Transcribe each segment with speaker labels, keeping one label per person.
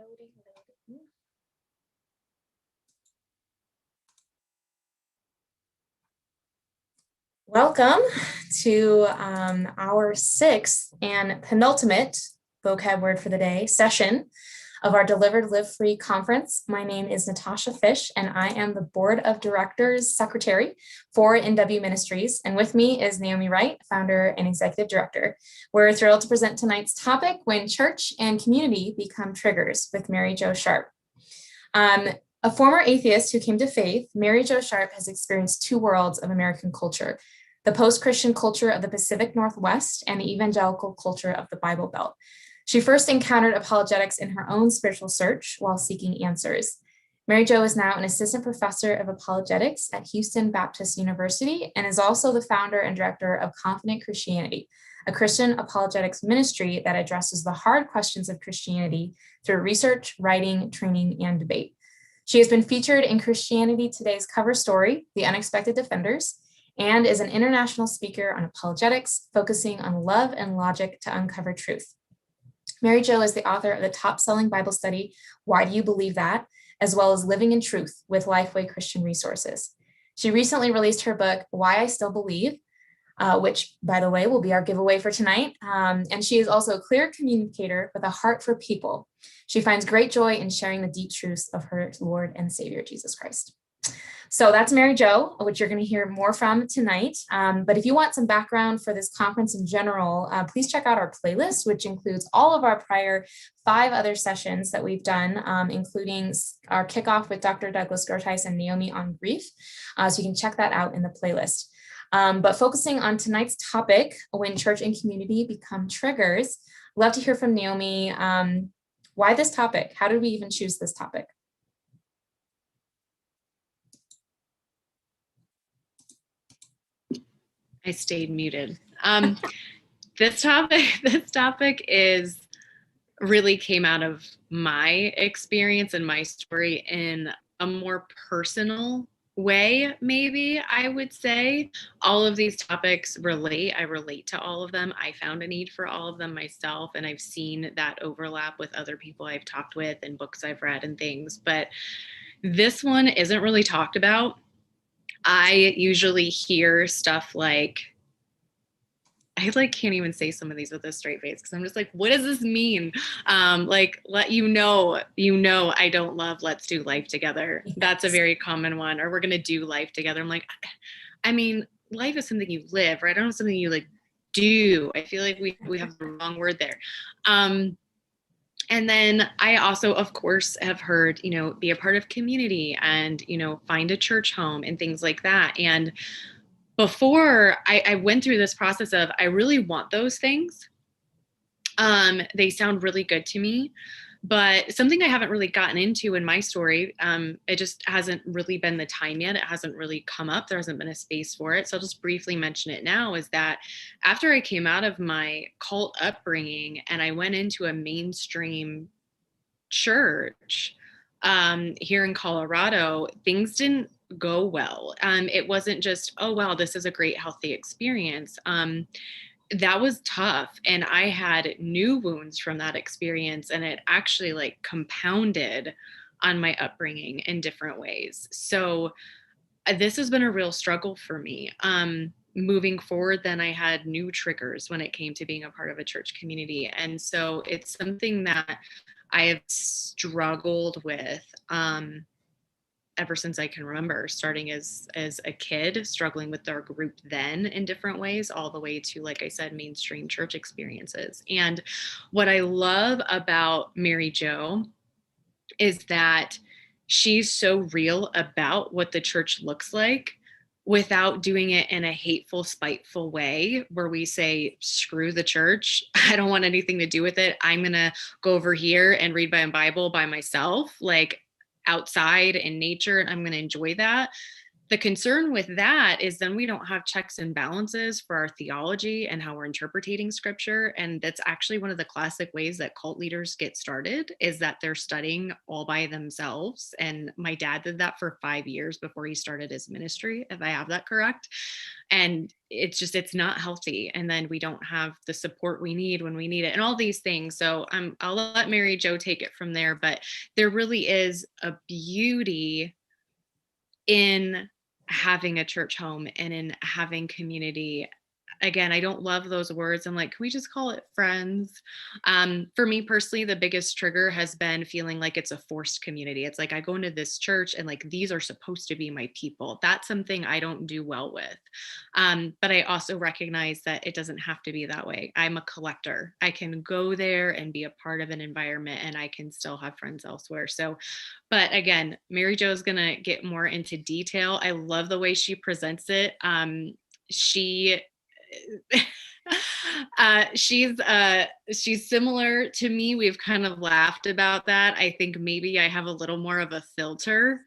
Speaker 1: Loading. Welcome to our sixth and penultimate vocab word for the day session of our Delivered Live Free conference. My name is Natasha Fish, and I am the Board of Directors Secretary for NW Ministries. And with me is Naomi Wright, founder and executive director. We're thrilled to present tonight's topic, When Church and Community Become Triggers, with Mary Jo Sharp. A former atheist who came to faith, Mary Jo Sharp has experienced two worlds of American culture: the post-Christian culture of the Pacific Northwest and the evangelical culture of the Bible Belt. She first encountered apologetics in her own spiritual search while seeking answers. Mary Jo is now an assistant professor of apologetics at Houston Baptist University and is also the founder and director of Confident Christianity, a Christian apologetics ministry that addresses the hard questions of Christianity through research, writing, training, and debate. She has been featured in Christianity Today's cover story, The Unexpected Defenders, and is an international speaker on apologetics, focusing on love and logic to uncover truth. Mary Jo is the author of the top-selling Bible study, Why Do You Believe That?, as well as Living in Truth with LifeWay Christian Resources. She recently released her book, Why I Still Believe, which, by the way, will be our giveaway for tonight. And she is also a clear communicator with a heart for people. She finds great joy in sharing the deep truths of her Lord and Savior, Jesus Christ. So that's Mary Jo, which you're going to hear more from tonight. But if you want some background for this conference in general, please check out our playlist, which includes all of our prior 5 other sessions that we've done, including our kickoff with Dr. Douglas Gertheis and Naomi on grief. So you can check that out in the playlist. But focusing on tonight's topic, when church and community become triggers, I'd love to hear from Naomi. Why this topic? How did we even choose this topic?
Speaker 2: I stayed muted. This topic is really came out of my experience and my story in a more personal way, maybe I would say. All of these topics relate. I relate to all of them. I found a need for all of them myself, and I've seen that overlap with other people I've talked with and books I've read and things. But this one isn't really talked about. I usually hear stuff like, I can't even say some of these with a straight face because I'm just like, what does this mean? Let you know, I don't love let's do life together. Yes. That's a very common one. Or we're going to do life together. I'm like, I mean, life is something you live, right? I don't know, something you do. I feel like we have the wrong word there. And then I also, of course, have heard, be a part of community and, find a church home and things like that. And before I went through this process of, I really want those things. They sound really good to me, but something I haven't really gotten into in my story, it just hasn't really been the time yet. It hasn't really come up. There hasn't been a space for it. So I'll just briefly mention it now, is that after I came out of my cult upbringing and I went into a mainstream church here in Colorado, things didn't go well. It wasn't just, oh, wow, this is a great, healthy experience. That was tough. And I had new wounds from that experience, and it actually compounded on my upbringing in different ways. So this has been a real struggle for me. Moving forward, then I had new triggers when it came to being a part of a church community. And so it's something that I have struggled with ever since I can remember, starting as a kid, struggling with our group then in different ways, all the way to, like I said, mainstream church experiences. And what I love about Mary Jo is that she's so real about what the church looks like without doing it in a hateful, spiteful way where we say, screw the church. I don't want anything to do with it. I'm going to go over here and read my Bible by myself, outside in nature, and I'm going to enjoy that. the concern with that is then we don't have checks and balances for our theology and how we're interpreting scripture. And that's actually one of the classic ways that cult leaders get started, is that they're studying all by themselves. And my dad did that for 5 years before he started his ministry, if I have that correct. And it's not healthy. And then we don't have the support we need when we need it and all these things. So I'll let Mary Jo take it from there, but there really is a beauty in having a church home and in having community. Again, I don't love those words. I'm like, can we just call it friends? For me personally, the biggest trigger has been feeling like it's a forced community. It's like I go into this church and like, these are supposed to be my people. That's something I don't do well with. But I also recognize that it doesn't have to be that way. I'm a collector. I can go there and be a part of an environment, and I can still have friends elsewhere. So, but again, Mary Jo is going to get more into detail. I love the way she presents it. She's similar to me. We've kind of laughed about that. I think maybe I have a little more of a filter.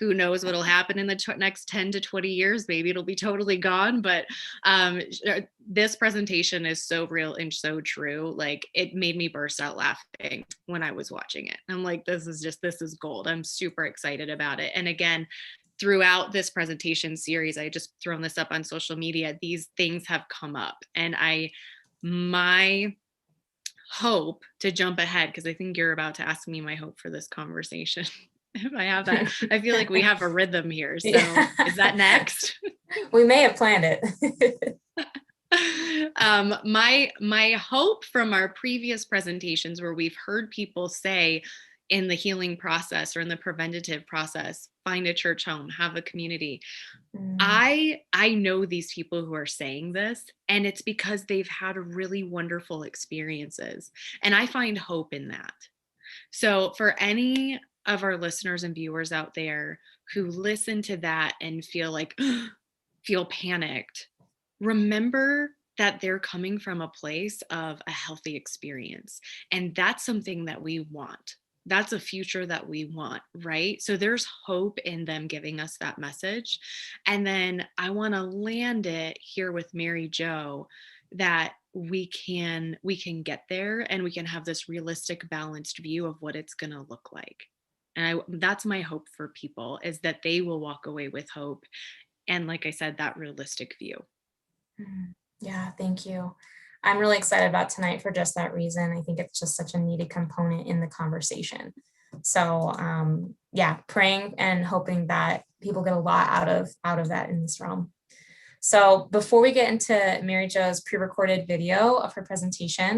Speaker 2: Who knows what'll happen in the next 10 to 20 years? Maybe it'll be totally gone. But this presentation is so real and so true. Like, it made me burst out laughing when I was watching it. I'm like, this is gold. I'm super excited about it. And again, throughout this presentation series, I just thrown this up on social media, these things have come up. And my hope, to jump ahead, because I think you're about to ask me my hope for this conversation. If I have that, I feel like we have a rhythm here. So Is that next?
Speaker 1: We may have planned it.
Speaker 2: My hope from our previous presentations, where we've heard people say in the healing process or in the preventative process, find a church home, have a community. I know these people who are saying this, and it's because they've had really wonderful experiences. And I find hope in that. So for any of our listeners and viewers out there who listen to that and feel panicked, remember that they're coming from a place of a healthy experience. And that's something that we want. That's a future that we want, right? So there's hope in them giving us that message. And then I want to land it here with Mary Jo, that we can get there, and we can have this realistic, balanced view of what it's going to look like. And that's my hope for people, is that they will walk away with hope. And like I said, that realistic view.
Speaker 1: Yeah, thank you. I'm really excited about tonight for just that reason. I think it's just such a needed component in the conversation. So yeah, praying and hoping that people get a lot out of that in this realm. So before we get into Mary Jo's pre-recorded video of her presentation,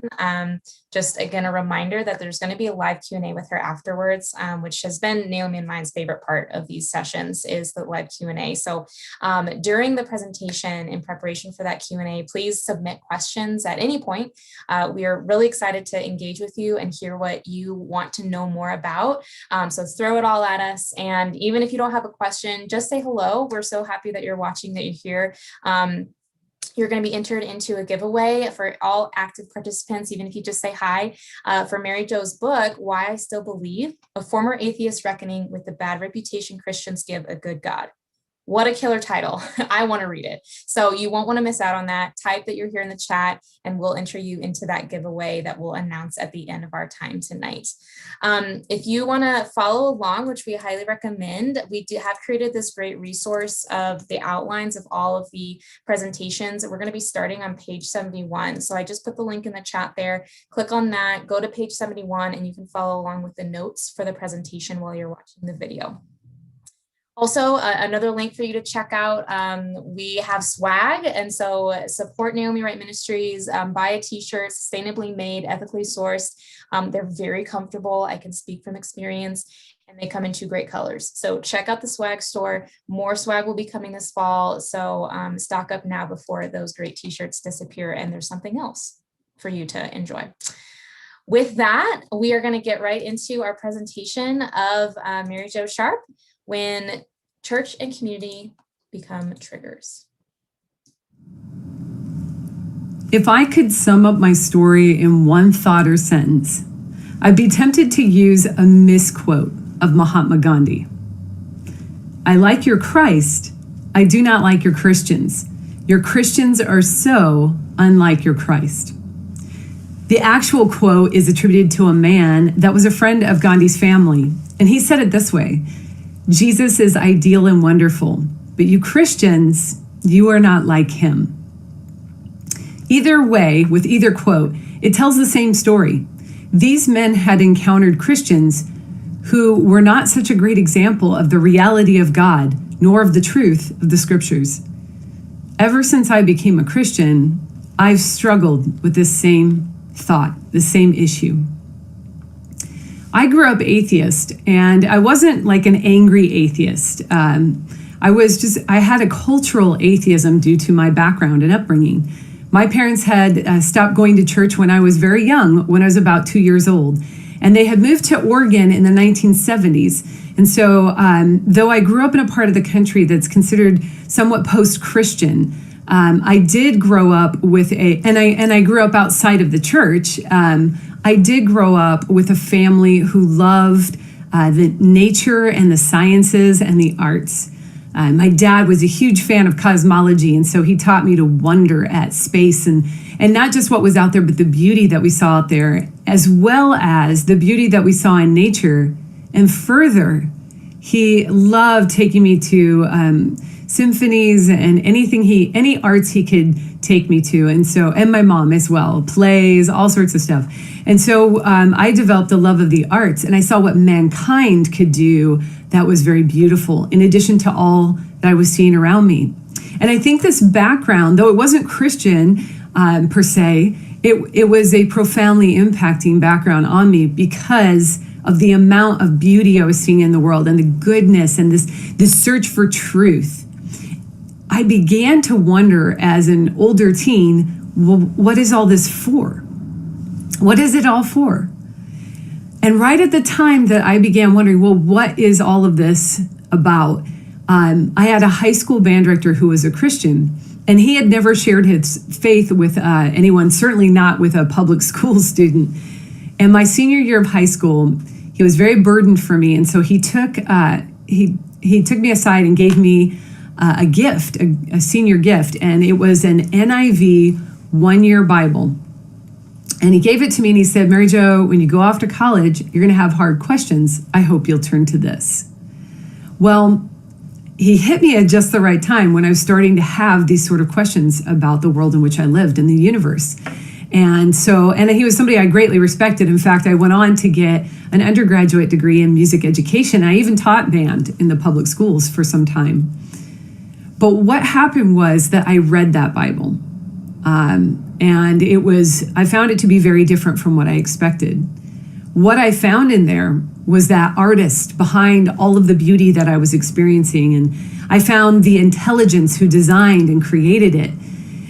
Speaker 1: just again, a reminder that there's going to be a live Q&A with her afterwards, which has been Naomi and mine's favorite part of these sessions, is the live Q&A. So during the presentation, in preparation for that Q&A, please submit questions at any point. We are really excited to engage with you and hear what you want to know more about. So throw it all at us. And even if you don't have a question, just say hello. We're so happy that you're watching, that you're here. You're going to be entered into a giveaway for all active participants, even if you just say hi, for Mary Jo's book, Why I Still Believe, A Former Atheist Reckoning with the Bad Reputation Christians Give a Good God. What a killer title. I want to read it. So you won't want to miss out on that. Type that you're here in the chat, and we'll enter you into that giveaway that we'll announce at the end of our time tonight. If you want to follow along, which we highly recommend, we have created this great resource of the outlines of all of the presentations. We're going to be starting on page 71. So I just put the link in the chat there. Click on that, go to page 71, and you can follow along with the notes for the presentation while you're watching the video. Also, another link for you to check out, we have swag, and so support Naomi Wright Ministries, buy a t-shirt, sustainably made, ethically sourced. They're very comfortable. I can speak from experience, and they come in 2 great colors. So check out the swag store. More swag will be coming this fall, so stock up now before those great t-shirts disappear and there's something else for you to enjoy. With that, we are going to get right into our presentation of Mary Jo Sharp, When Church and Community Become Triggers.
Speaker 3: If I could sum up my story in one thought or sentence, I'd be tempted to use a misquote of Mahatma Gandhi. I like your Christ, I do not like your Christians. Your Christians are so unlike your Christ. The actual quote is attributed to a man that was a friend of Gandhi's family. And he said it this way: Jesus is ideal and wonderful, but you Christians, you are not like him. Either way, with either quote, it tells the same story. These men had encountered Christians who were not such a great example of the reality of God, nor of the truth of the scriptures. Ever since I became a Christian, I've struggled with this same thought, the same issue. I grew up atheist, and I wasn't like an angry atheist. I had a cultural atheism due to my background and upbringing. My parents had stopped going to church when I was very young, when I was about 2 years old, and they had moved to Oregon in the 1970s. And so, though I grew up in a part of the country that's considered somewhat post-Christian, I did grow up with and I grew up outside of the church. I did grow up with a family who loved the nature and the sciences and the arts. My dad was a huge fan of cosmology, and so he taught me to wonder at space and not just what was out there, but the beauty that we saw out there, as well as the beauty that we saw in nature. And further, he loved taking me to symphonies and any arts he could take me to. And my mom as well, plays, all sorts of stuff. And so I developed a love of the arts, and I saw what mankind could do that was very beautiful, in addition to all that I was seeing around me. And I think this background, though it wasn't Christian per se, it was a profoundly impacting background on me because of the amount of beauty I was seeing in the world and the goodness and this search for truth. I began to wonder as an older teen, well, what is all this for? What is it all for? And right at the time that I began wondering, well, what is all of this about? I had a high school band director who was a Christian, and he had never shared his faith with anyone, certainly not with a public school student. And my senior year of high school, he was very burdened for me, and so he took me aside and gave me a gift, a senior gift, and it was an NIV one-year Bible. And he gave it to me and he said, Mary Jo, when you go off to college, you're going to have hard questions. I hope you'll turn to this. Well, he hit me at just the right time when I was starting to have these sort of questions about the world in which I lived and the universe. And he was somebody I greatly respected. In fact, I went on to get an undergraduate degree in music education. I even taught band in the public schools for some time. But what happened was that I read that Bible. And I found it to be very different from what I expected. What I found in there was that artist behind all of the beauty that I was experiencing. And I found the intelligence who designed and created it.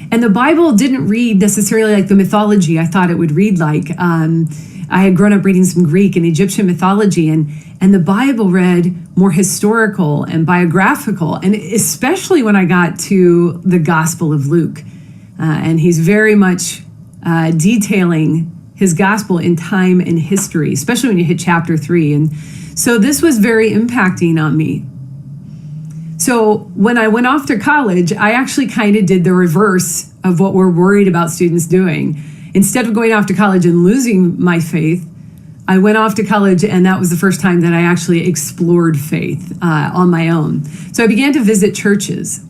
Speaker 3: And the Bible didn't read necessarily like the mythology I thought it would read like. I had grown up reading some Greek and Egyptian mythology, and the Bible read more historical and biographical, and especially when I got to the Gospel of Luke. And he's very much detailing his gospel in time and history, especially when you hit chapter 3. And so this was very impacting on me. So when I went off to college, I actually kind of did the reverse of what we're worried about students doing. Instead of going off to college and losing my faith, I went off to college, and that was the first time that I actually explored faith on my own. So I began to visit churches.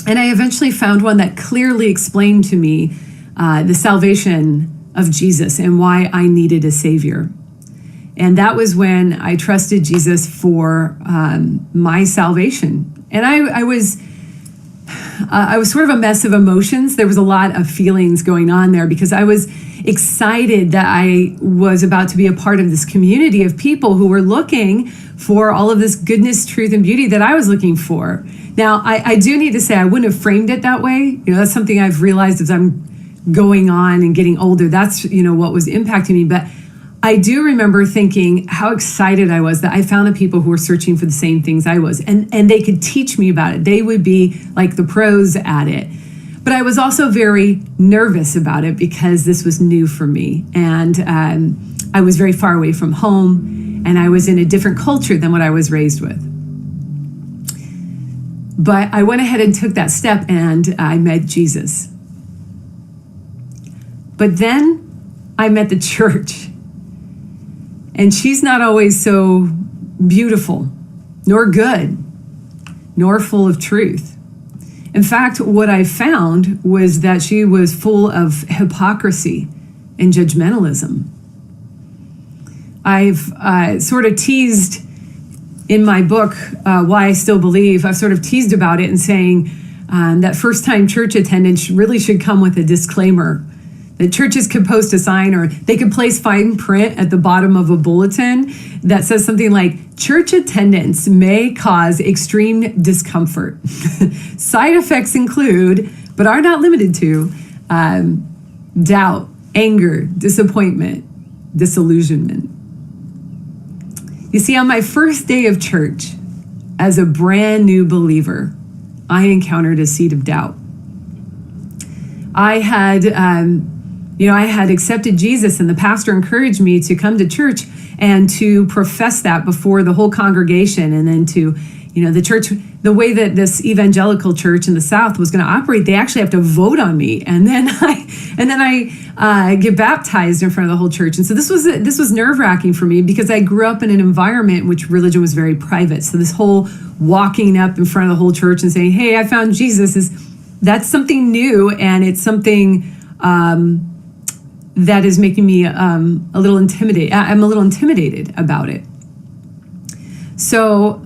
Speaker 3: And I eventually found one that clearly explained to me the salvation of Jesus and why I needed a Savior. And that was when I trusted Jesus for my salvation. And I was sort of a mess of emotions. There was a lot of feelings going on there because I was excited that I was about to be a part of this community of people who were looking for all of this goodness, truth, and beauty that I was looking for. Now, I do need to say I wouldn't have framed it that way. You know, that's something I've realized as I'm going on and getting older. That's, what was impacting me. But I do remember thinking how excited I was that I found the people who were searching for the same things I was, and they could teach me about it. They would be like the pros at it. But I was also very nervous about it because this was new for me. And I was very far away from home, and I was in a different culture than what I was raised with. But I went ahead and took that step and I met Jesus. But then I met the church. And she's not always so beautiful, nor good, nor full of truth. In fact, what I found was that she was full of hypocrisy and judgmentalism. I've sort of teased in my book, Why I Still Believe, I've sort of teased about it and saying that first-time church attendance really should come with a disclaimer that churches could post a sign or they could place fine print at the bottom of a bulletin that says something like, church attendance may cause extreme discomfort. Side effects include, but are not limited to, doubt, anger, disappointment, disillusionment. You see, on my first day of church, as a brand new believer, I encountered a seed of doubt. I had accepted Jesus, and the pastor encouraged me to come to church and to profess that before the whole congregation, and then to, the church, the way that this evangelical church in the South was going to operate, they actually have to vote on me, and then I get baptized in front of the whole church. And so this was nerve-wracking for me because I grew up in an environment in which religion was very private. So this whole walking up in front of the whole church and saying, "Hey, I found Jesus," that's something new, and it's something that is making me a little intimidated. I'm a little intimidated about it. So,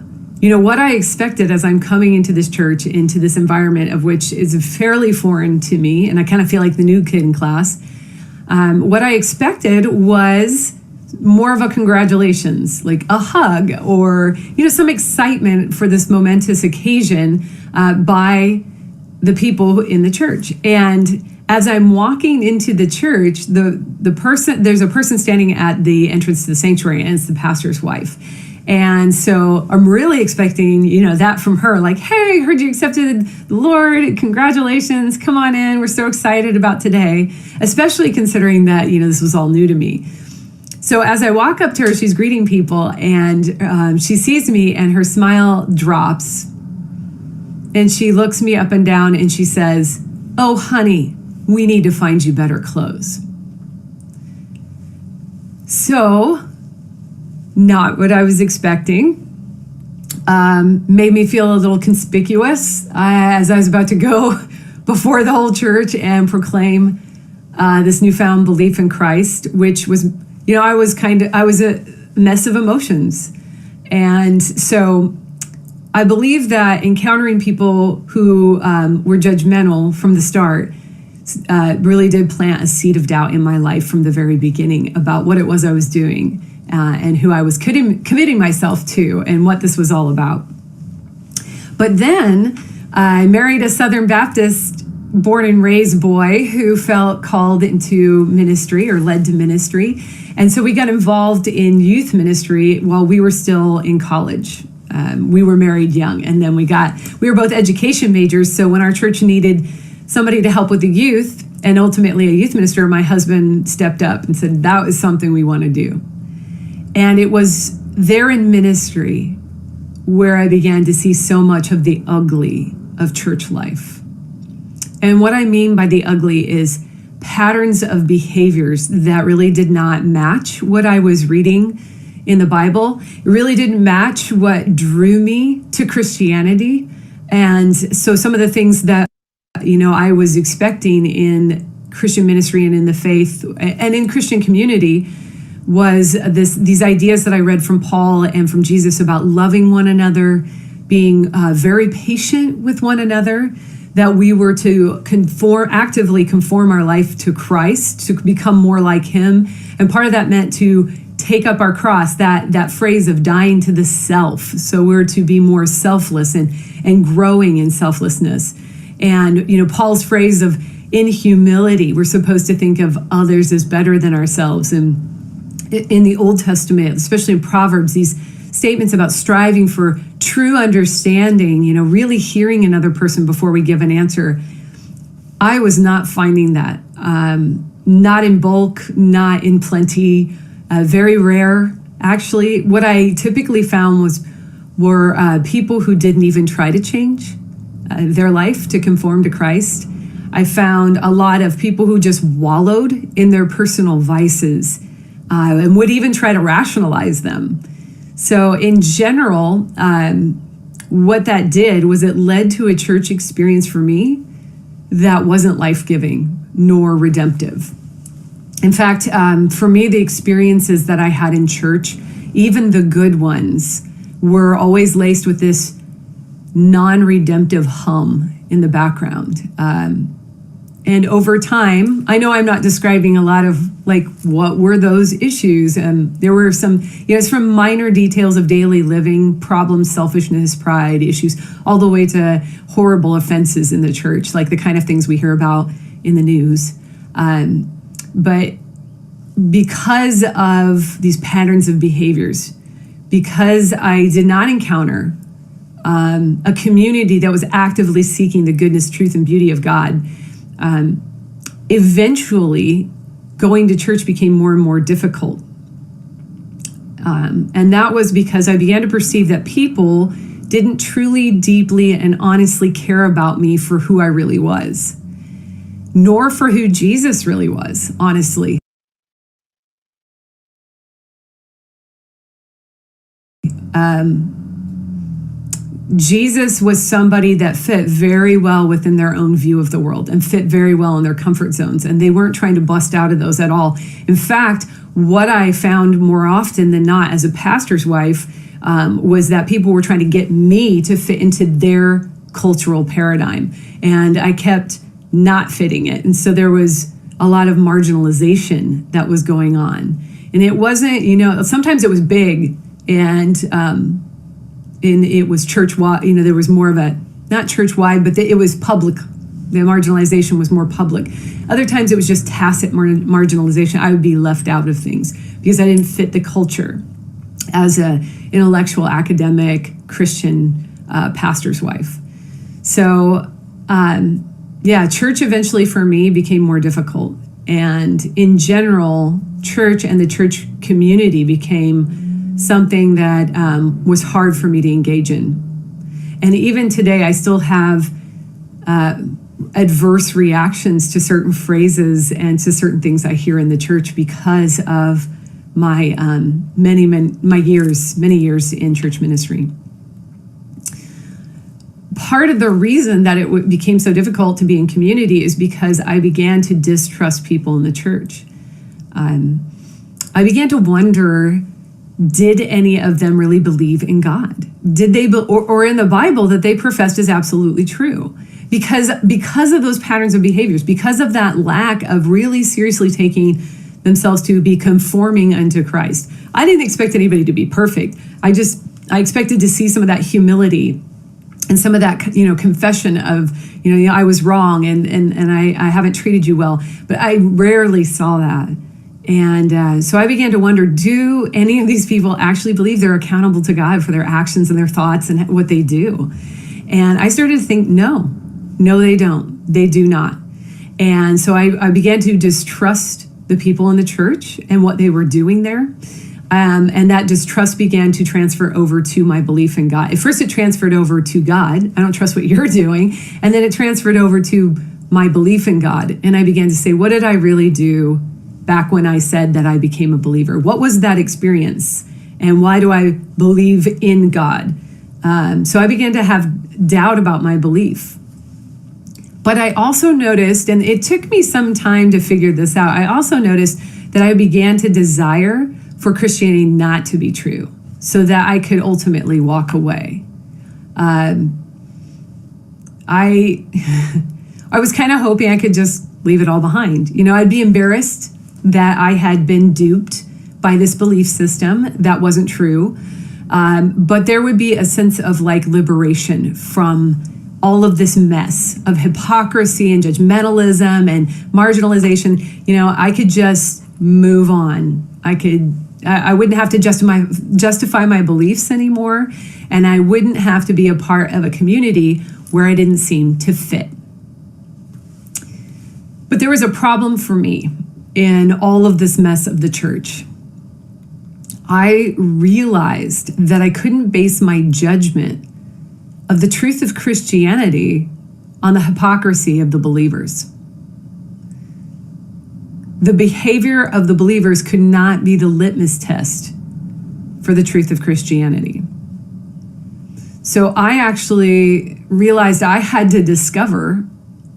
Speaker 3: what I expected as I'm coming into this church, into this environment of which is fairly foreign to me, and I kind of feel like the new kid in class, what I expected was more of a congratulations, like a hug or, some excitement for this momentous occasion by the people in the church. And as I'm walking into the church, there's a person standing at the entrance to the sanctuary, and it's the pastor's wife. And so I'm really expecting, that from her, like, "Hey, heard you accepted the Lord. Congratulations. Come on in. We're so excited about today," especially considering that, this was all new to me. So as I walk up to her, she's greeting people, and she sees me, and her smile drops. And she looks me up and down, and she says, "Oh, honey, we need to find you better clothes." So, not what I was expecting. Made me feel a little conspicuous as I was about to go before the whole church and proclaim this newfound belief in Christ, which was, I was a mess of emotions. And so I believe that encountering people who were judgmental from the start really did plant a seed of doubt in my life from the very beginning about what it was I was doing and who I was committing myself to and what this was all about. But then I married a Southern Baptist born and raised boy who felt called into ministry or led to ministry. And so we got involved in youth ministry while we were still in college. We were married young, and then we were both education majors. So when our church needed somebody to help with the youth, and ultimately a youth minister, my husband stepped up and said, that was something we want to do. And it was there in ministry where I began to see so much of the ugly of church life. And what I mean by the ugly is patterns of behaviors that really did not match what I was reading in the Bible. It really didn't match what drew me to Christianity. And so some of the things that, I was expecting in Christian ministry and in the faith and in Christian community was these ideas that I read from Paul and from Jesus about loving one another, being very patient with one another, that we were to actively conform our life to Christ, to become more like him. And part of that meant to take up our cross, that phrase of dying to the self. So we're to be more selfless and growing in selflessness. And, Paul's phrase of in humility, we're supposed to think of others as better than ourselves. And in the Old Testament, especially in Proverbs, these statements about striving for true understanding, really hearing another person before we give an answer. I was not finding that. Not in bulk, not in plenty, very rare. Actually, what I typically found were people who didn't even try to change. their life to conform to Christ. I found a lot of people who just wallowed in their personal vices and would even try to rationalize them. So in general, what that did was it led to a church experience for me that wasn't life-giving nor redemptive. In fact, for me, the experiences that I had in church, even the good ones, were always laced with this non-redemptive hum in the background. And over time, I know I'm not describing a lot of like what were those issues. There were some, it's from minor details of daily living, problems, selfishness, pride issues, all the way to horrible offenses in the church, like the kind of things we hear about in the news. But because of these patterns of behaviors, because I did not encounter a community that was actively seeking the goodness, truth, and beauty of God, eventually going to church became more and more difficult. And that was because I began to perceive that people didn't truly, deeply, and honestly care about me for who I really was, nor for who Jesus really was, honestly. Jesus was somebody that fit very well within their own view of the world and fit very well in their comfort zones. And they weren't trying to bust out of those at all. In fact, what I found more often than not as a pastor's wife was that people were trying to get me to fit into their cultural paradigm. And I kept not fitting it. And so there was a lot of marginalization that was going on. And it wasn't, sometimes it was big and it was church-wide, there was more of a, not church-wide, but it was public. The marginalization was more public. Other times it was just tacit marginalization. I would be left out of things because I didn't fit the culture as an intellectual, academic, Christian pastor's wife. So, church eventually for me became more difficult. And in general, church and the church community became something that was hard for me to engage in. And even today, I still have adverse reactions to certain phrases and to certain things I hear in the church because of my many years in church ministry. Part of the reason that it became so difficult to be in community is because I began to distrust people in the church. I began to wonder, did any of them really believe in God? Did they, or in the Bible that they professed as absolutely true? Because of those patterns of behaviors, because of that lack of really seriously taking themselves to be conforming unto Christ. I didn't expect anybody to be perfect. I expected to see some of that humility and some of that, confession of, I was wrong and I haven't treated you well. But I rarely saw that. And so I began to wonder, do any of these people actually believe they're accountable to God for their actions and their thoughts and what they do? And I started to think, no, they don't. They do not. And so I began to distrust the people in the church and what they were doing there. And that distrust began to transfer over to my belief in God. At first, it transferred over to God. I don't trust what you're doing. And then it transferred over to my belief in God. And I began to say, what did I really do back when I said that I became a believer? What was that experience? And why do I believe in God? So I began to have doubt about my belief. But I also noticed, and it took me some time to figure this out, I also noticed that I began to desire for Christianity not to be true so that I could ultimately walk away. I was kind of hoping I could just leave it all behind. I'd be embarrassed that I had been duped by this belief system that wasn't true. But there would be a sense of liberation from all of this mess of hypocrisy and judgmentalism and marginalization. I could just move on. I wouldn't have to justify my beliefs anymore, and I wouldn't have to be a part of a community where I didn't seem to fit. But there was a problem for me in all of this mess of the church. I realized that I couldn't base my judgment of the truth of Christianity on the hypocrisy of the believers. The behavior of the believers could not be the litmus test for the truth of Christianity. So I actually realized I had to discover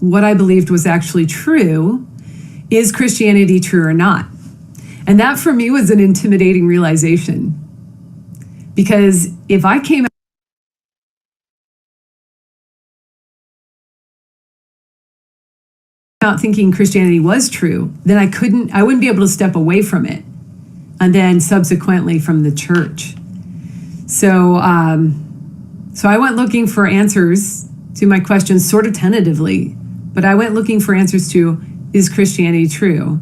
Speaker 3: what I believed was actually true. Is Christianity true or not? And that for me was an intimidating realization. Because if I came out thinking Christianity was true, then I wouldn't be able to step away from it. And then subsequently from the church. So I went looking for answers to my questions sort of tentatively, but I went looking for answers to, is Christianity true?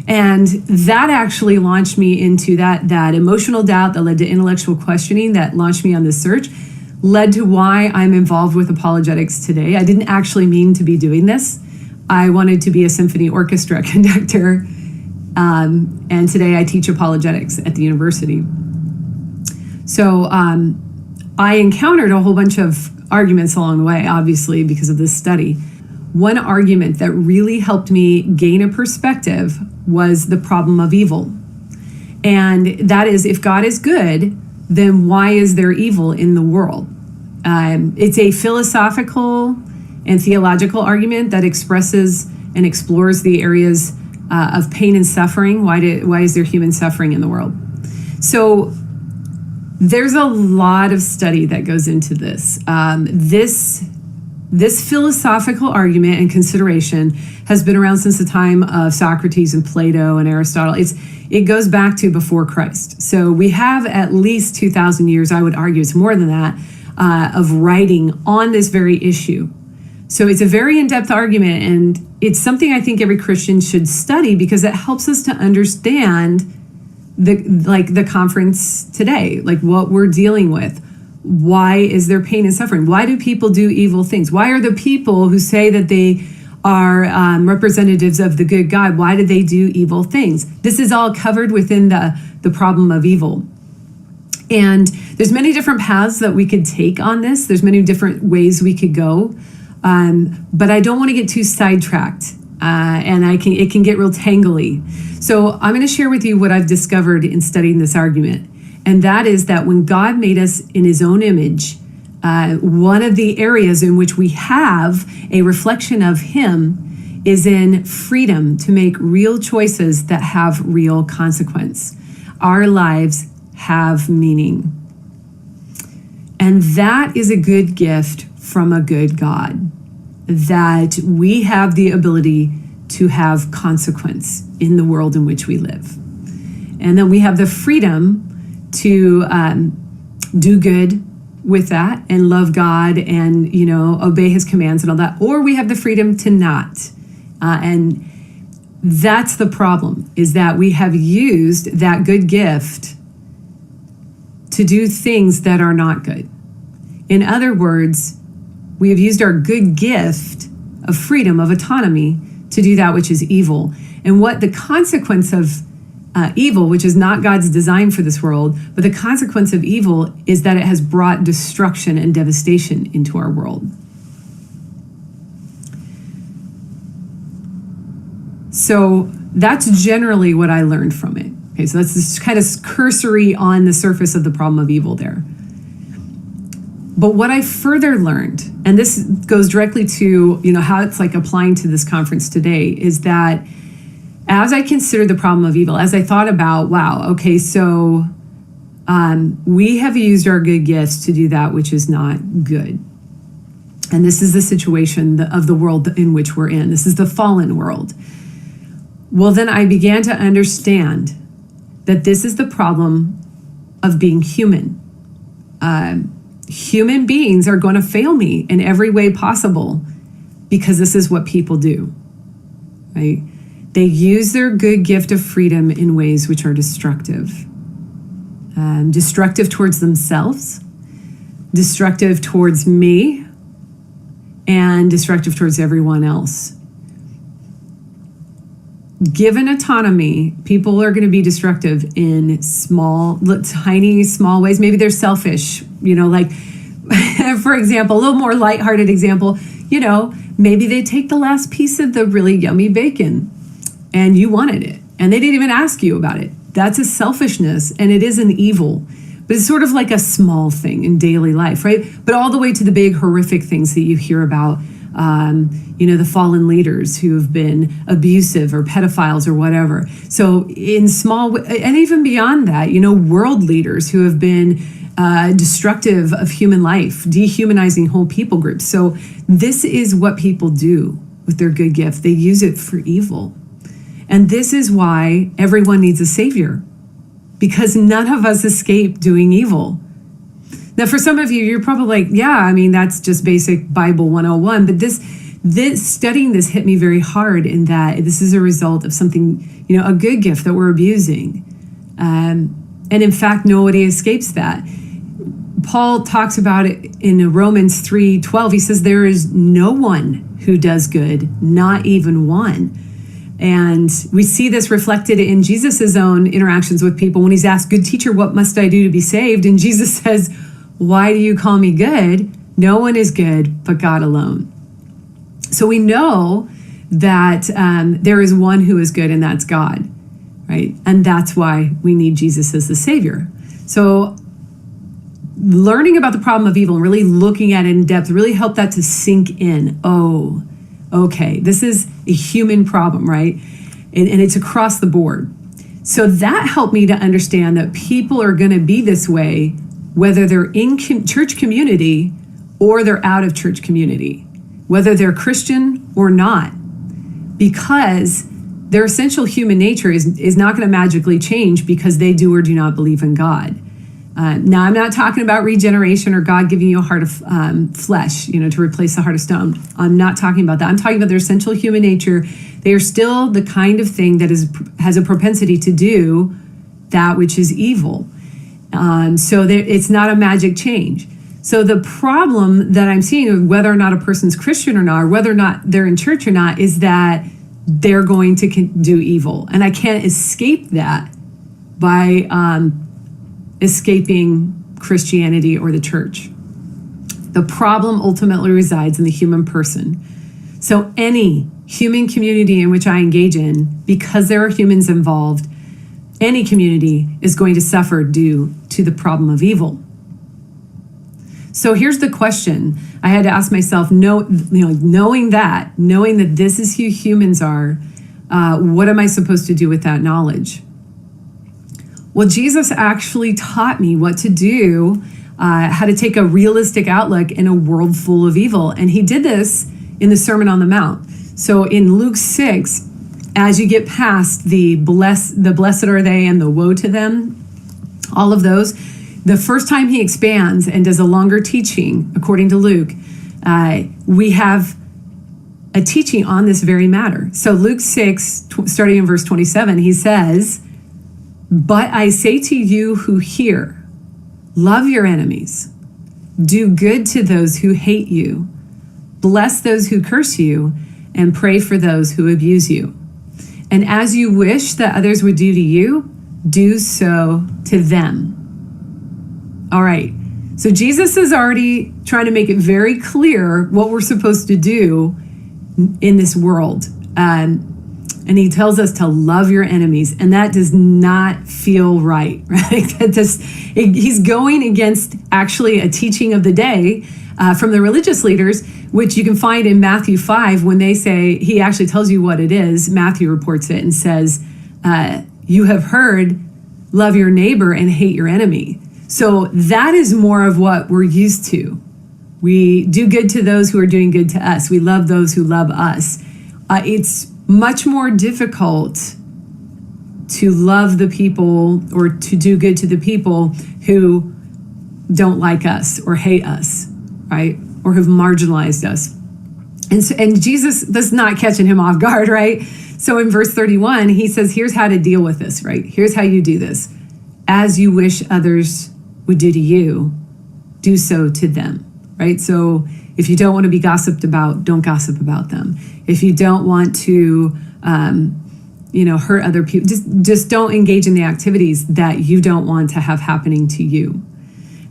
Speaker 3: And that actually launched me into that emotional doubt that led to intellectual questioning, that launched me on this search, led to why I'm involved with apologetics today. I didn't actually mean to be doing this. I wanted to be a symphony orchestra conductor. And today I teach apologetics at the university. So I encountered a whole bunch of arguments along the way, obviously, because of this study. One argument that really helped me gain a perspective was the problem of evil. And that is, if God is good, then why is there evil in the world? It's a philosophical and theological argument that expresses and explores the areas of pain and suffering. Why is there human suffering in the world? So there's a lot of study that goes into this. This philosophical argument and consideration has been around since the time of Socrates and Plato and Aristotle. It goes back to before Christ. So we have at least 2,000 years, I would argue it's more than that, of writing on this very issue. So it's a very in-depth argument, and it's something I think every Christian should study because it helps us to understand the conference today, like what we're dealing with. Why is there pain and suffering? Why do people do evil things? Why are the people who say that they are representatives of the good God, why do they do evil things? This is all covered within the problem of evil. And there's many different paths that we could take on this. There's many different ways we could go. But I don't want to get too sidetracked, and it can get real tangly. So I'm going to share with you what I've discovered in studying this argument. And that is that when God made us in his own image, one of the areas in which we have a reflection of him is in freedom to make real choices that have real consequence. Our lives have meaning. And that is a good gift from a good God, that we have the ability to have consequence in the world in which we live. And then we have the freedom to do good with that and love God and, obey his commands and all that. Or we have the freedom to not. And that's the problem, is that we have used that good gift to do things that are not good. In other words, we have used our good gift of freedom, of autonomy, to do that which is evil. And what the consequence of evil, which is not God's design for this world, but the consequence of evil is that it has brought destruction and devastation into our world. So that's generally what I learned from it. Okay, so that's just kind of cursory on the surface of the problem of evil there. But what I further learned, and this goes directly to how it's like applying to this conference today, is that as I considered the problem of evil, as I thought about, so we have used our good gifts to do that which is not good. And this is the situation of the world in which we're in. This is the fallen world. Well, then I began to understand that this is the problem of being human. Human beings are going to fail me in every way possible because this is what people do, right? They use their good gift of freedom in ways which are destructive. Destructive towards themselves, destructive towards me, and destructive towards everyone else. Given autonomy, people are going to be destructive in tiny, small ways. Maybe they're selfish, for example, a little more lighthearted example, maybe they take the last piece of the really yummy bacon and you wanted it and they didn't even ask you about it. That's a selfishness and it is an evil, but it's sort of like a small thing in daily life, right? But all the way to the big horrific things that you hear about, the fallen leaders who have been abusive or pedophiles or whatever. So in small, and even beyond that, world leaders who have been destructive of human life, dehumanizing whole people groups. So this is what people do with their good gift. They use it for evil. And this is why everyone needs a savior, because none of us escape doing evil. Now, for some of you, you're probably like, that's just basic Bible 101. But this studying this hit me very hard in that this is a result of something, a good gift that we're abusing. And in fact, nobody escapes that. Paul talks about it in Romans 3:12. He says, there is no one who does good, not even one. And we see this reflected in Jesus's own interactions with people when he's asked, good teacher, what must I do to be saved? And Jesus says, why do you call me good? No one is good but God alone. So we know that there is one who is good, and that's God, right? And that's why we need Jesus as the Savior. So learning about the problem of evil and really looking at it in depth really helped that to sink in. Oh, okay, this is a human problem, right? And it's across the board. So that helped me to understand that people are going to be this way, whether they're in church community or they're out of church community, whether they're Christian or not, because their essential human nature is not going to magically change because they do or do not believe in God. Now, I'm not talking about regeneration or God giving you a heart of flesh, to replace the heart of stone. I'm not talking about that. I'm talking about their essential human nature. They are still the kind of thing that has a propensity to do that which is evil. So it's not a magic change. So the problem that I'm seeing, whether or not a person's Christian or not, or whether or not they're in church or not, is that they're going to do evil. And I can't escape that by escaping Christianity or the church. The problem ultimately resides in the human person. So any human community in which I engage in, because there are humans involved, any community is going to suffer due to the problem of evil. So here's the question I had to ask myself, knowing that this is who humans are, what am I supposed to do with that knowledge? Well, Jesus actually taught me what to do, how to take a realistic outlook in a world full of evil. And he did this in the Sermon on the Mount. So in Luke 6, as you get past the blessed are they and the woe to them, all of those, the first time he expands and does a longer teaching, according to Luke, we have a teaching on this very matter. So Luke 6, starting in verse 27, he says, but I say to you who hear, love your enemies, do good to those who hate you, bless those who curse you, and pray for those who abuse you. And as you wish that others would do to you, do so to them. All right. So Jesus is already trying to make it very clear what we're supposed to do in this world. And he tells us to love your enemies. And that does not feel right? He's going against actually a teaching of the day from the religious leaders, which you can find in Matthew 5 when they say, he actually tells you what it is. Matthew reports it and says, you have heard, love your neighbor and hate your enemy. So that is more of what we're used to. We do good to those who are doing good to us. We love those who love us. It's much more difficult to love the people or to do good to the people who don't like us or hate us, right? Or who've marginalized us. And Jesus, this is not catching him off guard, right? So in verse 31, he says, here's how to deal with this, right? Here's how you do this. As you wish others would do to you, do so to them, right? So if you don't want to be gossiped about, don't gossip about them. If you don't want to, hurt other people, just don't engage in the activities that you don't want to have happening to you.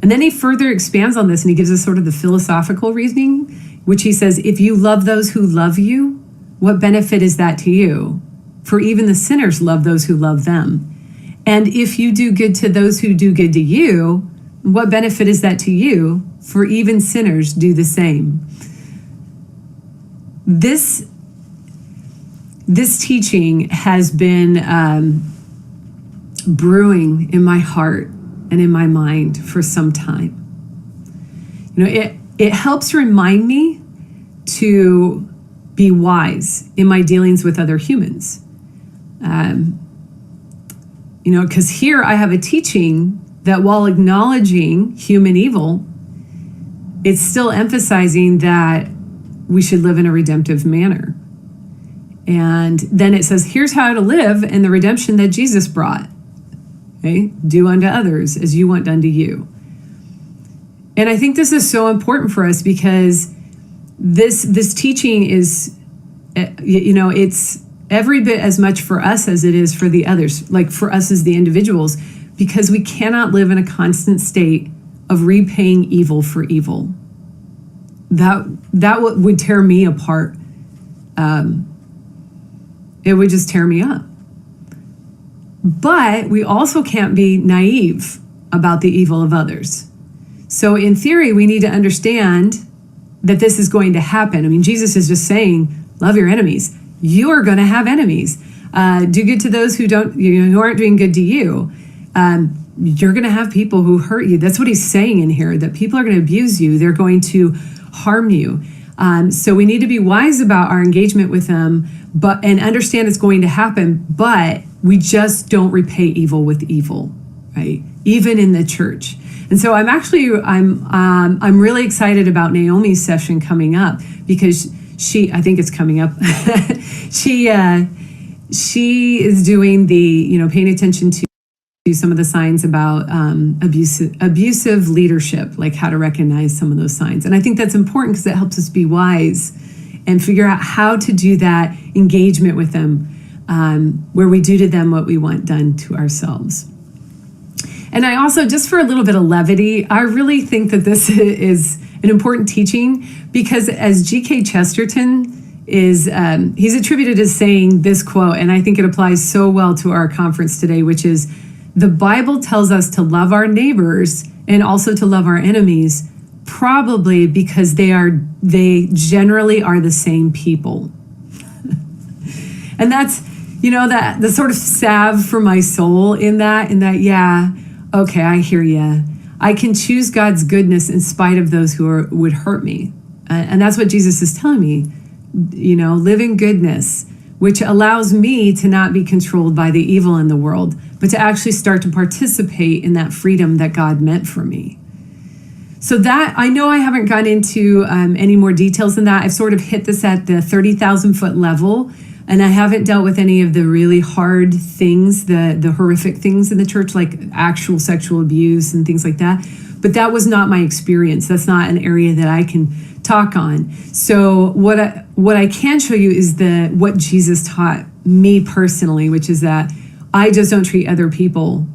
Speaker 3: And then he further expands on this and he gives us sort of the philosophical reasoning, which he says, if you love those who love you, what benefit is that to you? For even the sinners love those who love them. And if you do good to those who do good to you, what benefit is that to you? For even sinners do the same. This teaching has been brewing in my heart and in my mind for some time. It helps remind me to be wise in my dealings with other humans. Because here I have a teaching that while acknowledging human evil, it's still emphasizing that we should live in a redemptive manner. And then it says, here's how to live in the redemption that Jesus brought. Okay? Do unto others as you want done to you. And I think this is so important for us because this teaching is, it's every bit as much for us as it is for the others, like for us as the individuals, because we cannot live in a constant state of repaying evil for evil. That would tear me apart. It would just tear me up. But we also can't be naive about the evil of others. So in theory, we need to understand that this is going to happen. I mean, Jesus is just saying, love your enemies. You are going to have enemies. Do good to those who aren't doing good to you. You're going to have people who hurt you. That's what he's saying in here, that people are going to abuse you. They're going to harm you. So we need to be wise about our engagement with them, and understand it's going to happen, but we just don't repay evil with evil, right? Even in the church. And so I'm really excited about Naomi's session coming up because I think it's coming up. She is doing paying attention to some of the signs about abusive leadership, like how to recognize some of those signs. And I think that's important because it helps us be wise and figure out how to do that engagement with them, where we do to them what we want done to ourselves. And I also, just for a little bit of levity, I really think that this is an important teaching because as G.K. Chesterton he's attributed as saying this quote, and I think it applies so well to our conference today, which is, the Bible tells us to love our neighbors and also to love our enemies, probably because they generally are the same people. And that's, that the sort of salve for my soul in that, yeah, okay, I hear you. I can choose God's goodness in spite of those who would hurt me. And that's what Jesus is telling me, live in goodness, which allows me to not be controlled by the evil in the world, but to actually start to participate in that freedom that God meant for me. So that, I know I haven't gone into any more details than that. I've sort of hit this at the 30,000 foot level, and I haven't dealt with any of the really hard things, the horrific things in the church, like actual sexual abuse and things like that. But that was not my experience. That's not an area that I can talk on. So what I can show you is what Jesus taught me personally, which is that I just don't treat other people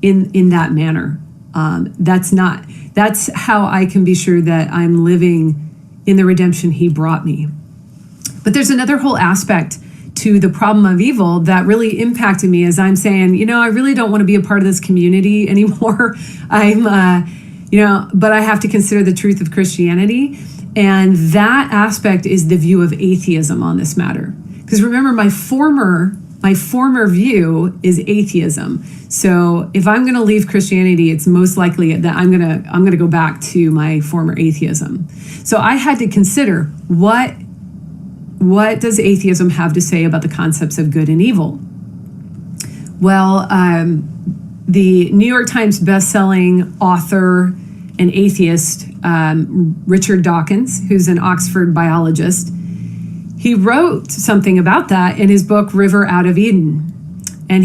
Speaker 3: in that manner. That's how I can be sure that I'm living in the redemption he brought me. But there's another whole aspect to the problem of evil that really impacted me as I'm saying, I really don't want to be a part of this community anymore. But I have to consider the truth of Christianity. And that aspect is the view of atheism on this matter. Because remember, my former view is atheism. So if I'm going to leave Christianity, it's most likely that I'm going to go back to my former atheism. So I had to consider what does atheism have to say about the concepts of good and evil? Well, the New York Times bestselling author and atheist, Richard Dawkins, who's an Oxford biologist, he wrote something about that in his book, River Out of Eden, and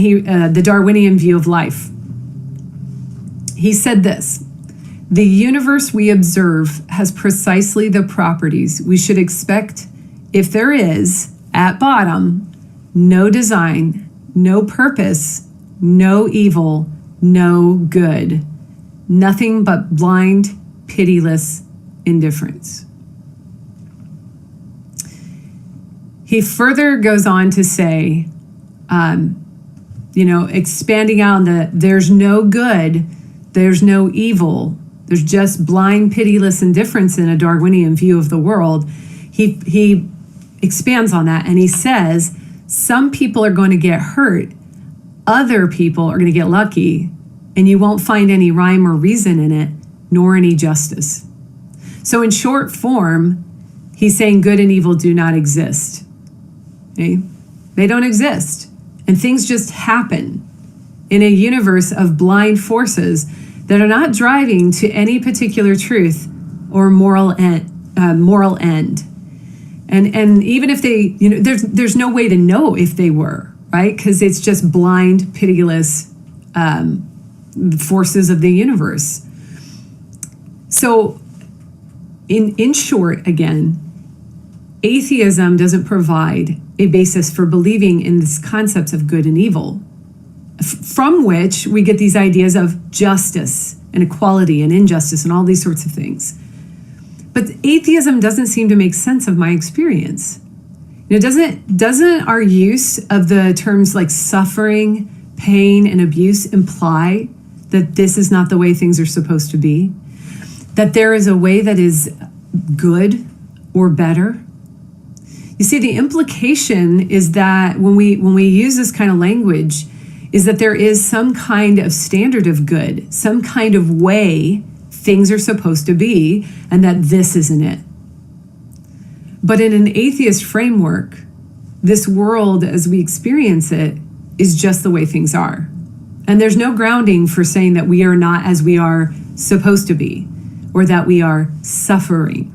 Speaker 3: the Darwinian view of life. He said this: the universe we observe has precisely the properties we should expect if there is, at bottom, no design, no purpose, no evil, no good. nothing but blind, pitiless indifference. He further goes on to say, expanding out there's no good, there's no evil, there's just blind, pitiless indifference in a Darwinian view of the world. He expands on that and he says, some people are going to get hurt, other people are going to get lucky, and you won't find any rhyme or reason in it, nor any justice. So in short form, he's saying good and evil do not exist. Okay? They don't exist. And things just happen in a universe of blind forces that are not driving to any particular truth or moral end. And even if they, there's no way to know if they were, right? Because it's just blind, pitiless forces of the universe. So in short, again, atheism doesn't provide a basis for believing in these concepts of good and evil, from which we get these ideas of justice and equality and injustice and all these sorts of things. But atheism doesn't seem to make sense of my experience. Doesn't our use of the terms like suffering, pain, and abuse imply that this is not the way things are supposed to be? That there is a way that is good or better? You see, the implication is that when we use this kind of language, is that there is some kind of standard of good, some kind of way things are supposed to be, and that this isn't it. But in an atheist framework, this world as we experience it is just the way things are. And there's no grounding for saying that we are not as we are supposed to be, or that we are suffering.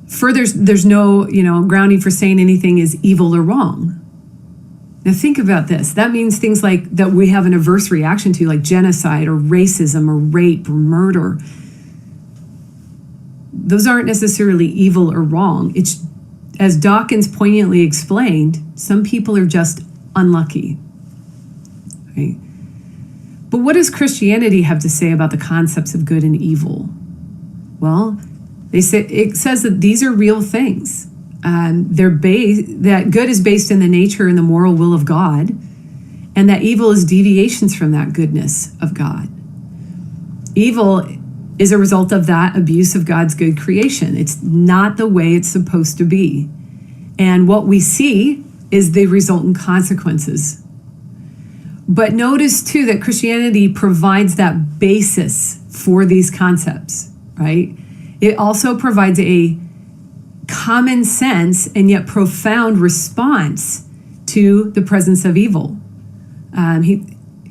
Speaker 3: Further, there's no, grounding for saying anything is evil or wrong. Now think about this. That means things like that we have an adverse reaction to, like genocide or racism or rape or murder. Those aren't necessarily evil or wrong. It's, as Dawkins poignantly explained, some people are just unlucky. Right? But what does Christianity have to say about the concepts of good and evil? Well, it says that these are real things. That good is based in the nature and the moral will of God, and that evil is deviations from that goodness of God. Evil is a result of that abuse of God's good creation. It's not the way it's supposed to be. And what we see is the resultant consequences. But notice too that Christianity provides that basis for these concepts, right? It also provides a common sense and yet profound response to the presence of evil.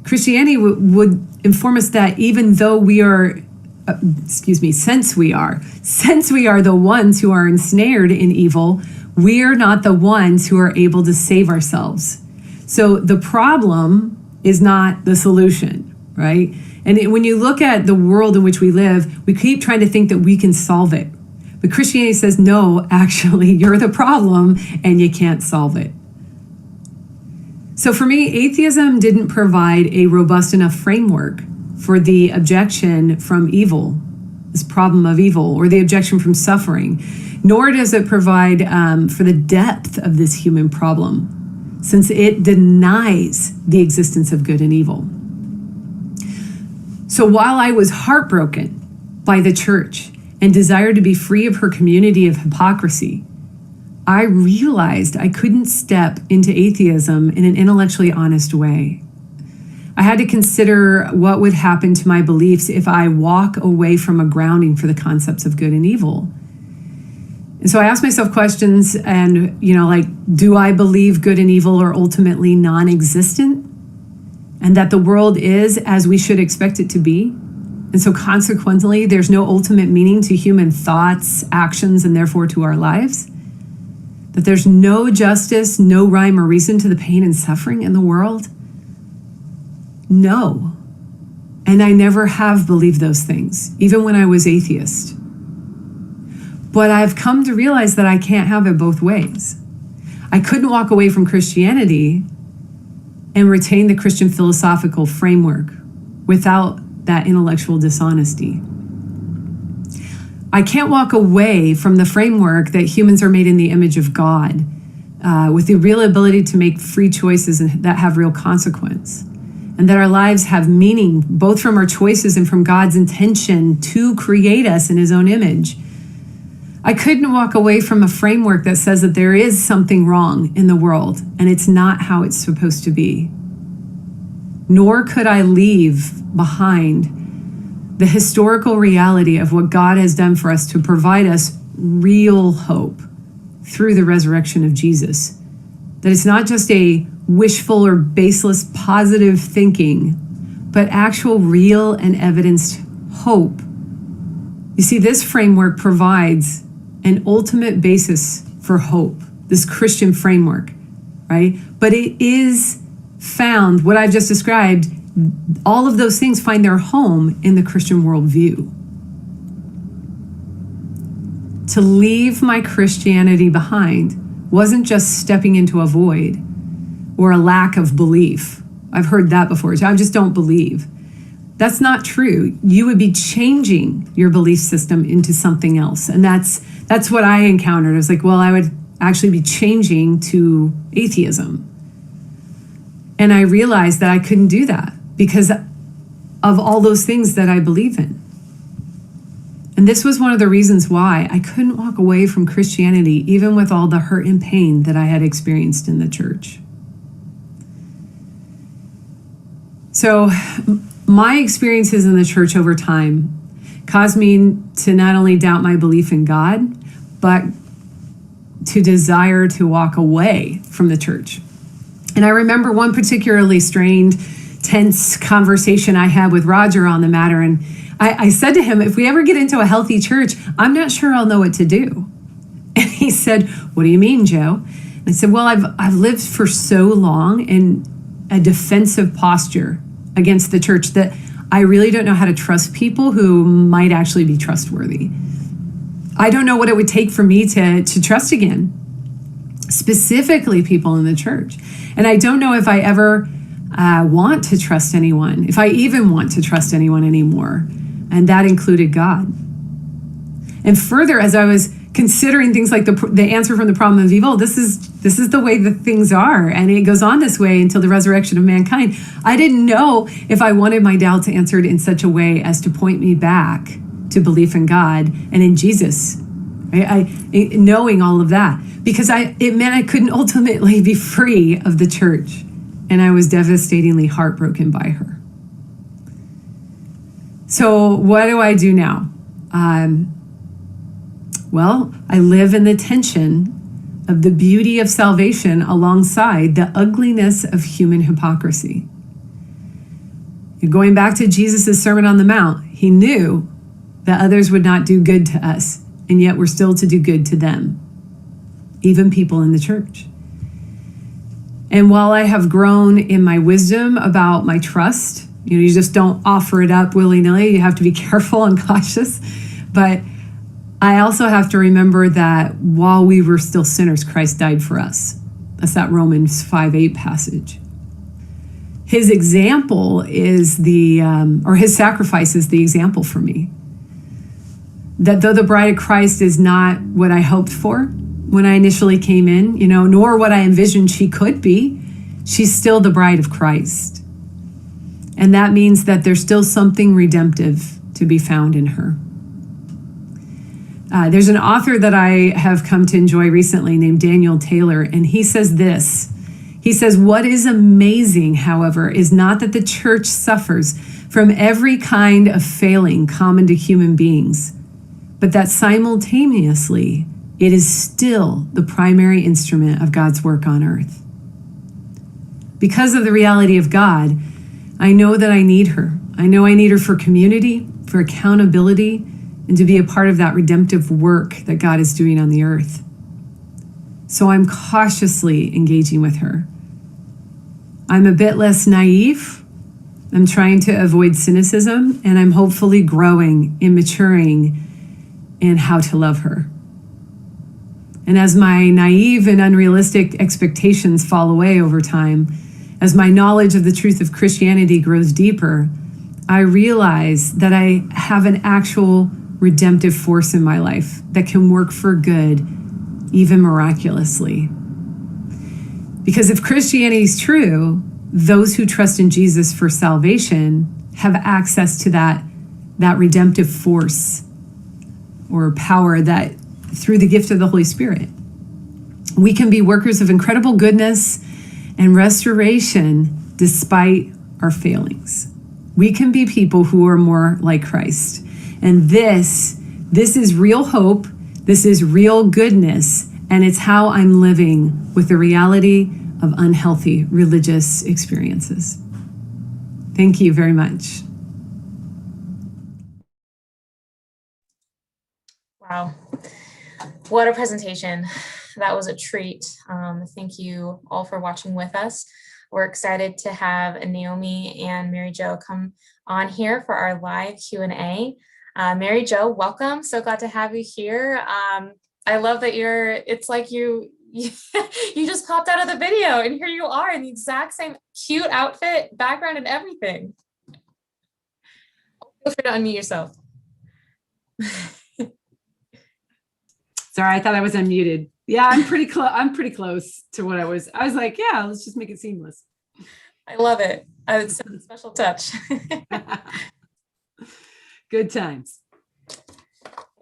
Speaker 3: Christianity would inform us that even though we are, since we are the ones who are ensnared in evil, we are not the ones who are able to save ourselves. So the problem is not the solution, right? And when you look at the world in which we live, we keep trying to think that we can solve it. But Christianity says, no, actually, you're the problem and you can't solve it. So for me, atheism didn't provide a robust enough framework for the objection from evil, this problem of evil, or the objection from suffering, nor does it provide for the depth of this human problem, since it denies the existence of good and evil. So while I was heartbroken by the church and desired to be free of her community of hypocrisy, I realized I couldn't step into atheism in an intellectually honest way. I had to consider what would happen to my beliefs if I walk away from a grounding for the concepts of good and evil. And so I asked myself questions and, do I believe good and evil are ultimately non-existent? And that the world is as we should expect it to be? And so consequently, there's no ultimate meaning to human thoughts, actions, and therefore to our lives? That there's no justice, no rhyme or reason to the pain and suffering in the world? No. And I never have believed those things, even when I was atheist. But I've come to realize that I can't have it both ways. I couldn't walk away from Christianity and retain the Christian philosophical framework without that intellectual dishonesty. I can't walk away from the framework that humans are made in the image of God, with the real ability to make free choices that have real consequence, and that our lives have meaning both from our choices and from God's intention to create us in his own image. I couldn't walk away from a framework that says that there is something wrong in the world and it's not how it's supposed to be. Nor could I leave behind the historical reality of what God has done for us to provide us real hope through the resurrection of Jesus. That it's not just a wishful or baseless positive thinking, but actual real and evidenced hope. You see, this framework provides an ultimate basis for hope, this Christian framework, right? But it is found, what I've just described, all of those things find their home in the Christian worldview. To leave my Christianity behind wasn't just stepping into a void or a lack of belief. I've heard that before. I just don't believe. That's not true. You would be changing your belief system into something else. And that's what I encountered. I was like, well, I would actually be changing to atheism. And I realized that I couldn't do that because of all those things that I believe in. And this was one of the reasons why I couldn't walk away from Christianity, even with all the hurt and pain that I had experienced in the church. So my experiences in the church over time caused me to not only doubt my belief in God, but to desire to walk away from the church. And I remember one particularly strained, tense conversation I had with Roger on the matter. And I said to him, if we ever get into a healthy church, I'm not sure I'll know what to do. And he said, what do you mean, Joe? And I said, well, I've lived for so long in a defensive posture against the church that I really don't know how to trust people who might actually be trustworthy. I don't know what it would take for me to trust again, specifically people in the church. And I don't know if I ever want to trust anyone, if I even want to trust anyone anymore. And that included God. And further, as I was considering things like the answer from the problem of evil, this is the way that things are, and it goes on this way until the resurrection of mankind. I didn't know if I wanted my doubts answered in such a way as to point me back to belief in God and in Jesus, right? Knowing all of that, because it meant I couldn't ultimately be free of the church, and I was devastatingly heartbroken by her. So what do I do now? Well, I live in the tension of the beauty of salvation alongside the ugliness of human hypocrisy. Going back to Jesus' Sermon on the Mount, he knew that others would not do good to us, and yet we're still to do good to them, even people in the church. And while I have grown in my wisdom about my trust, you just don't offer it up willy-nilly. You have to be careful and cautious. But I also have to remember that while we were still sinners, Christ died for us. That's that Romans 5:8 passage. His example is his sacrifice is the example for me. That though the bride of Christ is not what I hoped for when I initially came in, nor what I envisioned she could be, she's still the bride of Christ. And that means that there's still something redemptive to be found in her. There's an author that I have come to enjoy recently named Daniel Taylor, and he says this. He says, what is amazing, however, is not that the church suffers from every kind of failing common to human beings, but that simultaneously it is still the primary instrument of God's work on earth. Because of the reality of God, I know that I need her. I know I need her for community, for accountability, and to be a part of that redemptive work that God is doing on the earth. So I'm cautiously engaging with her. I'm a bit less naive. I'm trying to avoid cynicism, and I'm hopefully growing and maturing in how to love her. And as my naive and unrealistic expectations fall away over time, as my knowledge of the truth of Christianity grows deeper, I realize that I have an actual redemptive force in my life that can work for good, even miraculously. Because if Christianity is true, those who trust in Jesus for salvation have access to that redemptive force or power that through the gift of the Holy Spirit. We can be workers of incredible goodness and restoration despite our failings. We can be people who are more like Christ. And this is real hope. This is real goodness. And it's how I'm living with the reality of unhealthy religious experiences. Thank you very much.
Speaker 1: Wow. What a presentation. That was a treat. Thank you all for watching with us. We're excited to have Naomi and Mary Jo come on here for our live Q&A. Mary Jo, welcome. So glad to have you here. I love that it's like you just popped out of the video and here you are in the exact same cute outfit, background and everything. Feel free to unmute yourself.
Speaker 3: Sorry, I thought I was unmuted. Yeah, I'm pretty close. I'm pretty close to what I was like, yeah, let's just make it seamless.
Speaker 1: I love it. It's a special touch.
Speaker 3: Good times.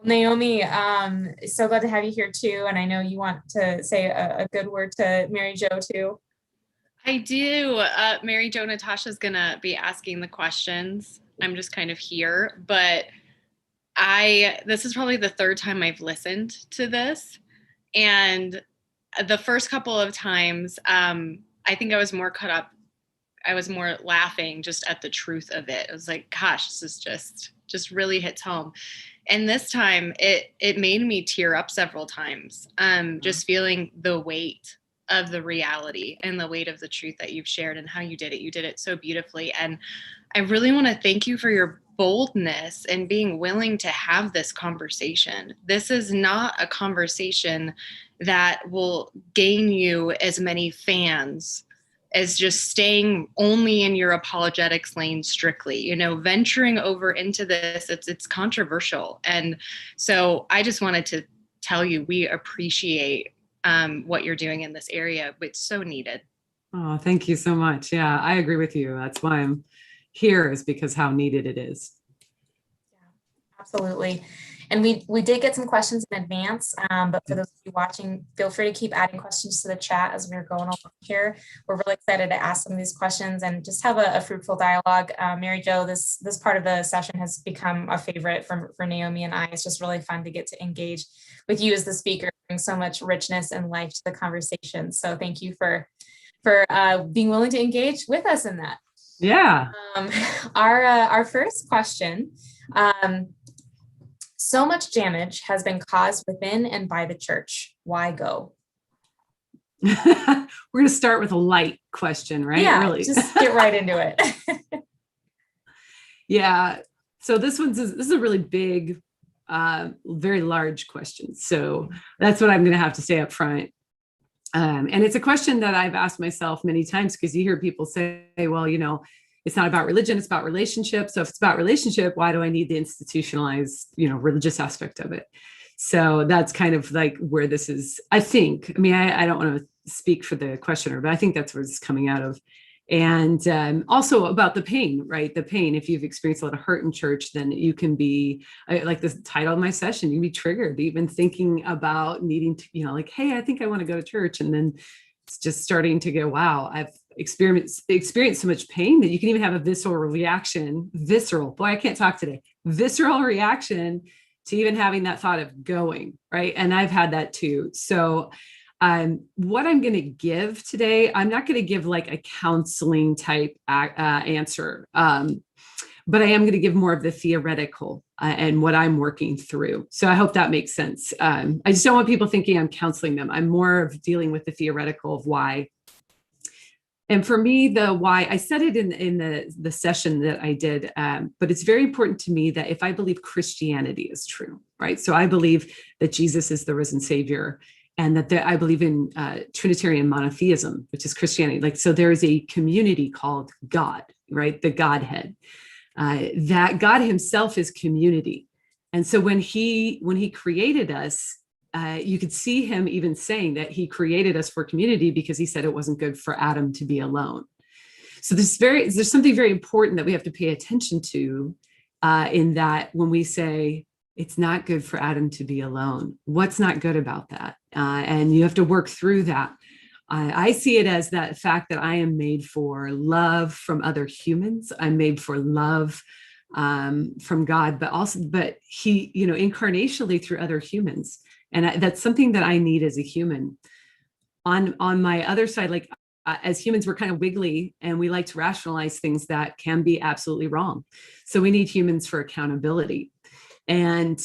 Speaker 1: Naomi, so glad to have you here too. And I know you want to say a good word to Mary Jo too.
Speaker 2: I do. Mary Jo, Natasha's going to be asking the questions. I'm just kind of here, but this is probably the third time I've listened to this. And the first couple of times, I think I was more caught up. I was more laughing just at the truth of it. I was like, gosh, this is just really hits home. And this time it made me tear up several times, just feeling the weight of the reality and the weight of the truth that you've shared and how you did it. You did it so beautifully. And I really want to thank you for your boldness and being willing to have this conversation. This is not a conversation that will gain you as many fans as just staying only in your apologetics lane strictly. Venturing over into this, it's controversial. And so I just wanted to tell you, we appreciate what you're doing in this area. It's so needed.
Speaker 3: Oh, thank you so much. Yeah, I agree with you. That's why I'm here, is because how needed it is.
Speaker 1: Yeah, absolutely. And we did get some questions in advance, but for those of you watching, feel free to keep adding questions to the chat as we're going along here. We're really excited to ask some of these questions and just have a fruitful dialogue. Mary Jo, this part of the session has become a favorite for Naomi and I. It's just really fun to get to engage with you as the speaker, bring so much richness and life to the conversation. So thank you for being willing to engage with us in that.
Speaker 3: Yeah.
Speaker 1: Our first question. So much damage has been caused within and by the church. Why go?
Speaker 3: We're going to start with a light question, right?
Speaker 1: Yeah,
Speaker 3: really.
Speaker 1: Just get right into it.
Speaker 3: Yeah. So this is a really big, very large question. So that's what I'm going to have to say up front. And it's a question that I've asked myself many times, because you hear people say, well, it's not about religion, it's about relationship. So if it's about relationship, why do I need the institutionalized, religious aspect of it? So that's kind of like where this is, I think. I mean, I don't want to speak for the questioner, but I think that's where it's coming out of. And also about the pain, right? The pain. If you've experienced a lot of hurt in church, then you can be, like the title of my session, you can be triggered, even thinking about needing to, like, hey, I think I want to go to church. And then it's just starting to go, wow, I've experienced so much pain that you can even have a visceral reaction, boy, I can't talk today, visceral reaction to even having that thought of going, right? And I've had that too. So what I'm going to give today, I'm not going to give like a counseling type answer, but I am going to give more of the theoretical and what I'm working through. So I hope that makes sense. I just don't want people thinking I'm counseling them. I'm more of dealing with the theoretical of why. And for me, the why, I said it in the session that I did, but it's very important to me that if I believe Christianity is true, right? So I believe that Jesus is the risen Savior, and that I believe in Trinitarian monotheism, which is Christianity. So there is a community called God, right? The Godhead. that God himself is community. And so when he created us, you could see him even saying that he created us for community because he said it wasn't good for Adam to be alone. So there's something very important that we have to pay attention to in that when we say it's not good for Adam to be alone. What's not good about that? And you have to work through that. I see it as that fact that I am made for love from other humans. I'm made for love from God, but he, incarnationally through other humans. And that's something that I need as a human. On my other side, like as humans, we're kind of wiggly and we like to rationalize things that can be absolutely wrong. So we need humans for accountability. And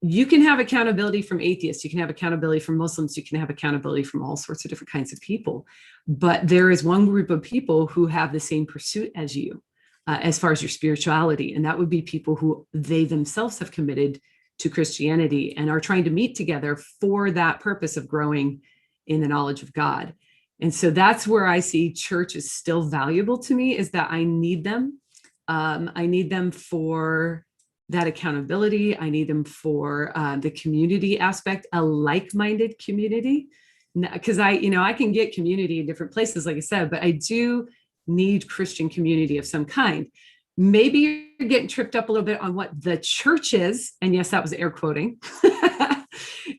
Speaker 3: you can have accountability from atheists, you can have accountability from Muslims, you can have accountability from all sorts of different kinds of people. But there is one group of people who have the same pursuit as you, as far as your spirituality. And that would be people who they themselves have committed to Christianity and are trying to meet together for that purpose of growing in the knowledge of God. And so that's where I see church is still valuable to me, is that I need them. I need them for that accountability. I need them for the community aspect, a like-minded community. Because I can get community in different places, like I said, but I do need Christian community of some kind. Maybe you're getting tripped up a little bit on what the church is. And yes, that was air quoting.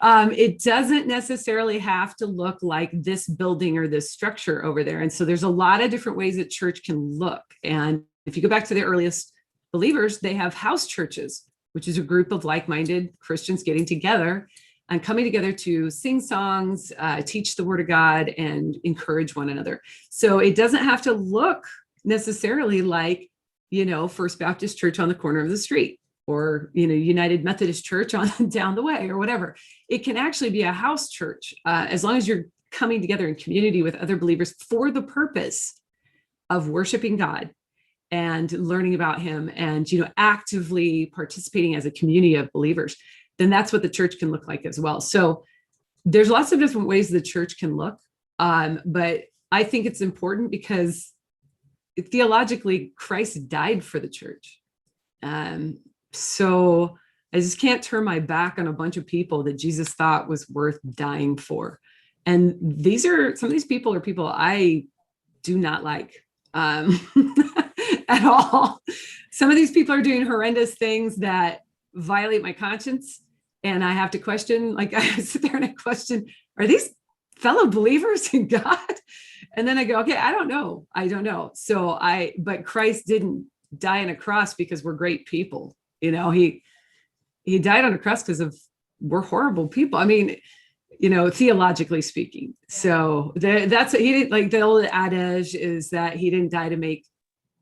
Speaker 3: It doesn't necessarily have to look like this building or this structure over there. And so there's a lot of different ways that church can look. And if you go back to the earliest believers, they have house churches, which is a group of like-minded Christians getting together and coming together to sing songs, teach the word of God, and encourage one another. So it doesn't have to look necessarily like, First Baptist Church on the corner of the street, or, United Methodist Church on down the way, or whatever. It can actually be a house church, as long as you're coming together in community with other believers for the purpose of worshiping God and learning about him and, actively participating as a community of believers. Then that's what the church can look like as well. So there's lots of different ways the church can look. But I think it's important because theologically, Christ died for the church. So I just can't turn my back on a bunch of people that Jesus thought was worth dying for. And some of these people are people I do not like at all. Some of these people are doing horrendous things that violate my conscience. And I have to question, I sit there and I question, are these fellow believers in God? And then I go, okay, I don't know. But Christ didn't die on a cross because we're great people. He died on a cross because we're horrible people. I mean, theologically speaking. So that's he didn't, like the old adage is that he didn't die to make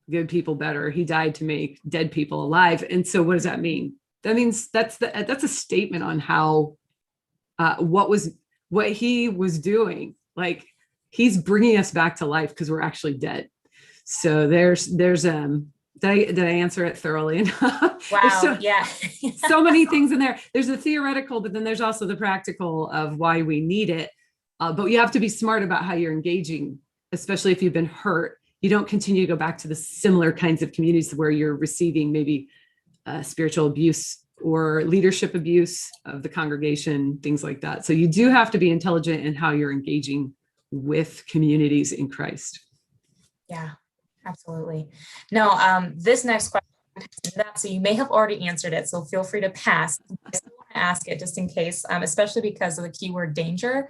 Speaker 3: good people better. He died to make dead people alive. And so what does that mean? That means that's a statement on how what he was doing. Like he's bringing us back to life because we're actually dead. So there's did I answer it thoroughly enough?
Speaker 1: Wow. Yeah.
Speaker 3: So many things in there. There's the theoretical, but then there's also the practical of why we need it. But you have to be smart about how you're engaging, especially if you've been hurt. You don't continue to go back to the similar kinds of communities where you're receiving maybe spiritual abuse or leadership abuse of the congregation, things like that. So you do have to be intelligent in how you're engaging with communities in Christ.
Speaker 1: Yeah, absolutely. No, this next question, so you may have already answered it, so feel free to pass. I still want to ask it just in case, especially because of the keyword danger.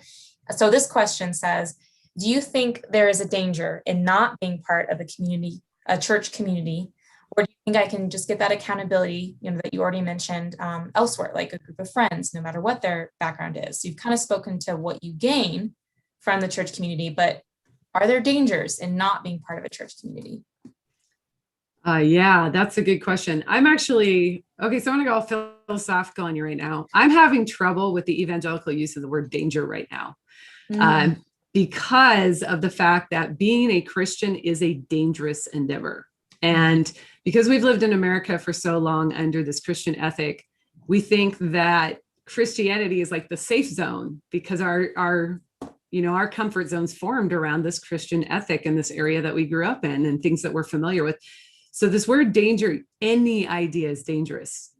Speaker 1: So this question says, do you think there is a danger in not being part of a community, a church community, or do you think I can just get that accountability, that you already mentioned elsewhere, like a group of friends, no matter what their background is? So you've kind of spoken to what you gain from the church community, but are there dangers in not being part of a church community?
Speaker 3: Yeah, that's a good question. I'm actually, okay, so I'm gonna go all philosophical on you right now. I'm having trouble with the evangelical use of the word danger right now. Because of the fact that being a Christian is a dangerous endeavor. And because we've lived in America for so long under this Christian ethic, we think that Christianity is like the safe zone because our comfort zones formed around this Christian ethic in this area that we grew up in and things that we're familiar with. So this word danger, any idea is dangerous.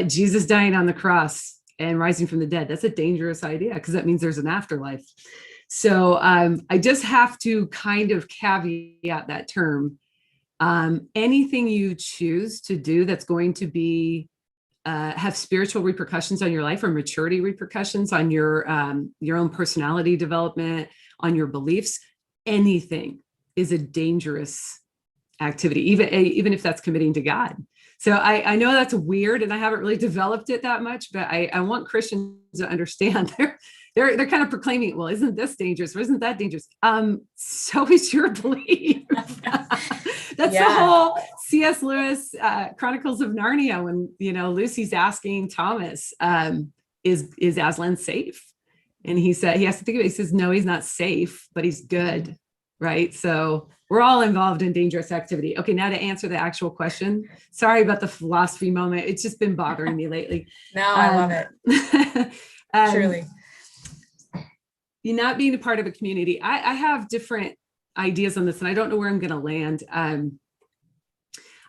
Speaker 3: Jesus dying on the cross and rising from the dead, that's a dangerous idea because that means there's an afterlife. So I just have to kind of caveat that term. Anything you choose to do that's going to be have spiritual repercussions on your life or maturity repercussions on your own personality development, on your beliefs, anything is a dangerous activity, even if that's committing to God. So I know that's weird and I haven't really developed it that much, but I want Christians to understand they're kind of proclaiming, well, isn't this dangerous or isn't that dangerous? So is your belief. That's the whole C.S. Lewis Chronicles of Narnia when, Lucy's asking Thomas, is Aslan safe? And he said, he has to think of it. He says, no, he's not safe, but he's good. Right. So we're all involved in dangerous activity. Okay. Now to answer the actual question, sorry about the philosophy moment. It's just been bothering me lately.
Speaker 1: No, I love it. Truly.
Speaker 3: You're not being a part of a community. I have different ideas on this and I don't know where I'm going to land.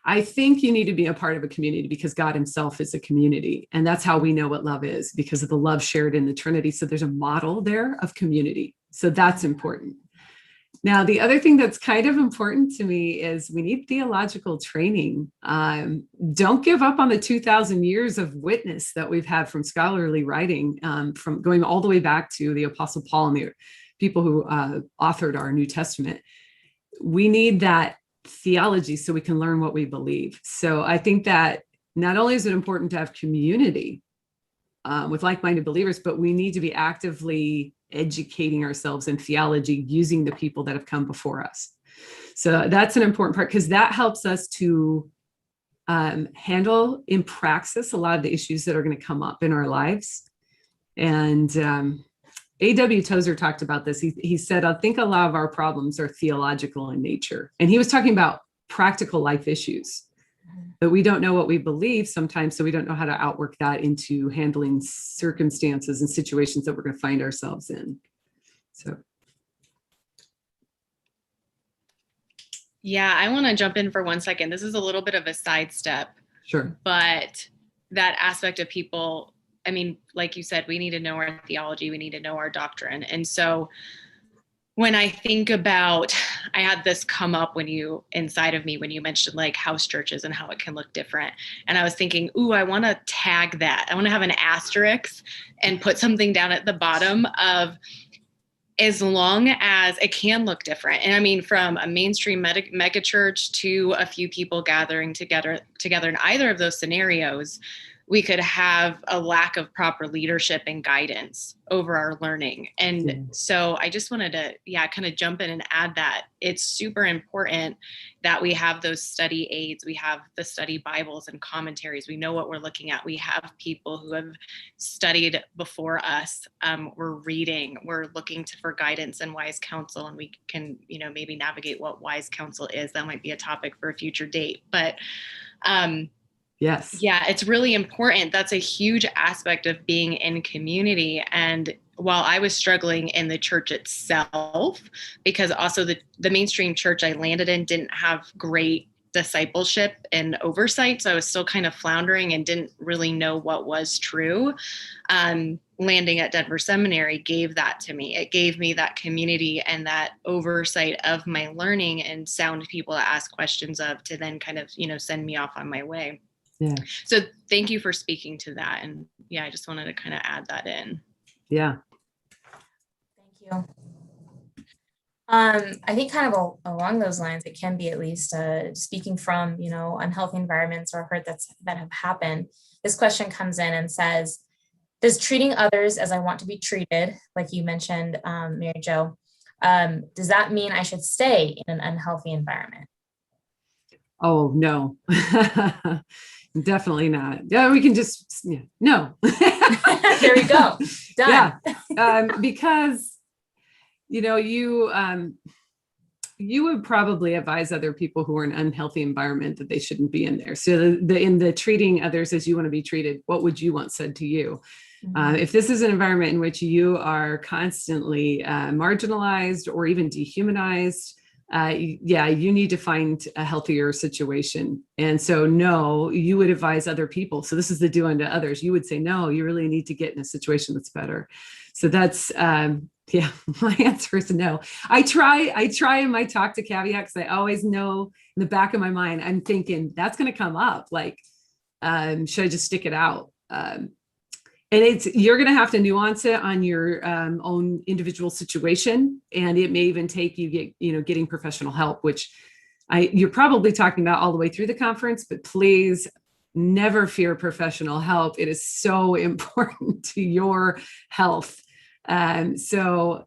Speaker 3: I think you need to be a part of a community because God himself is a community. And that's how we know what love is, because of the love shared in the Trinity. So there's a model there of community. So that's important. Now, the other thing that's kind of important to me is we need theological training. Don't give up on the 2,000 years of witness that we've had from scholarly writing, from going all the way back to the Apostle Paul and the people who authored our New Testament. We need that theology so we can learn what we believe. So I think that not only is it important to have community with like-minded believers, but we need to be actively educating ourselves in theology using the people that have come before us. So that's an important part because that helps us to handle in praxis a lot of the issues that are going to come up in our lives. And A.W. Tozer talked about this. He said, I think a lot of our problems are theological in nature. And he was talking about practical life issues. But we don't know what we believe sometimes, so we don't know how to outwork that into handling circumstances and situations that we're going to find ourselves in. So.
Speaker 2: Yeah, I want to jump in for 1 second. This is a little bit of a sidestep.
Speaker 3: Sure.
Speaker 2: But that aspect of people, I mean, like you said, we need to know our theology, we need to know our doctrine. And so when I think about, I had this come up inside of me when you mentioned like house churches and how it can look different. And I was thinking, I want to tag that. I want to have an asterisk and put something down at the bottom of as long as it can look different. And I mean, from a mainstream mega church to a few people gathering together in either of those scenarios, we could have a lack of proper leadership and guidance over our learning. And so I just wanted to, kind of jump in and add that it's super important that we have those study aids. We have the study Bibles and commentaries. We know what we're looking at. We have people who have studied before us. We're reading, we're looking for guidance and wise counsel, and we can, maybe navigate what wise counsel is. That might be a topic for a future date, but,
Speaker 3: yes.
Speaker 2: Yeah, it's really important. That's a huge aspect of being in community. And while I was struggling in the church itself, because also the mainstream church I landed in didn't have great discipleship and oversight. So I was still kind of floundering and didn't really know what was true. Landing at Denver Seminary gave that to me. It gave me that community and that oversight of my learning and sound people to ask questions of, to then kind of, send me off on my way.
Speaker 3: Yeah.
Speaker 2: So thank you for speaking to that. And I just wanted to kind of add that in.
Speaker 3: Yeah.
Speaker 1: Thank you. I think kind of along those lines, it can be at least speaking from, unhealthy environments or hurt that have happened. This question comes in and says, does treating others as I want to be treated, like you mentioned, Mary Jo, does that mean I should stay in an unhealthy environment?
Speaker 3: Oh, no. Definitely not. Yeah, we can just, no.
Speaker 1: There you go. Done.
Speaker 3: Yeah. Because, you would probably advise other people who are in an unhealthy environment that they shouldn't be in there. So in the treating others as you want to be treated, what would you want said to you? Mm-hmm. If this is an environment in which you are constantly marginalized or even dehumanized, yeah, you need to find a healthier situation. And so, no, you would advise other people. So this is the do unto others. You would say, no, you really need to get in a situation that's better. So that's, yeah, my answer is no. I try in my talk to caveat, because I always know in the back of my mind, I'm thinking that's going to come up. Like, should I just stick it out? And you're going to have to nuance it on your own individual situation. And it may even take you getting professional help, which you're probably talking about all the way through the conference, but please never fear professional help. It is so important to your health. So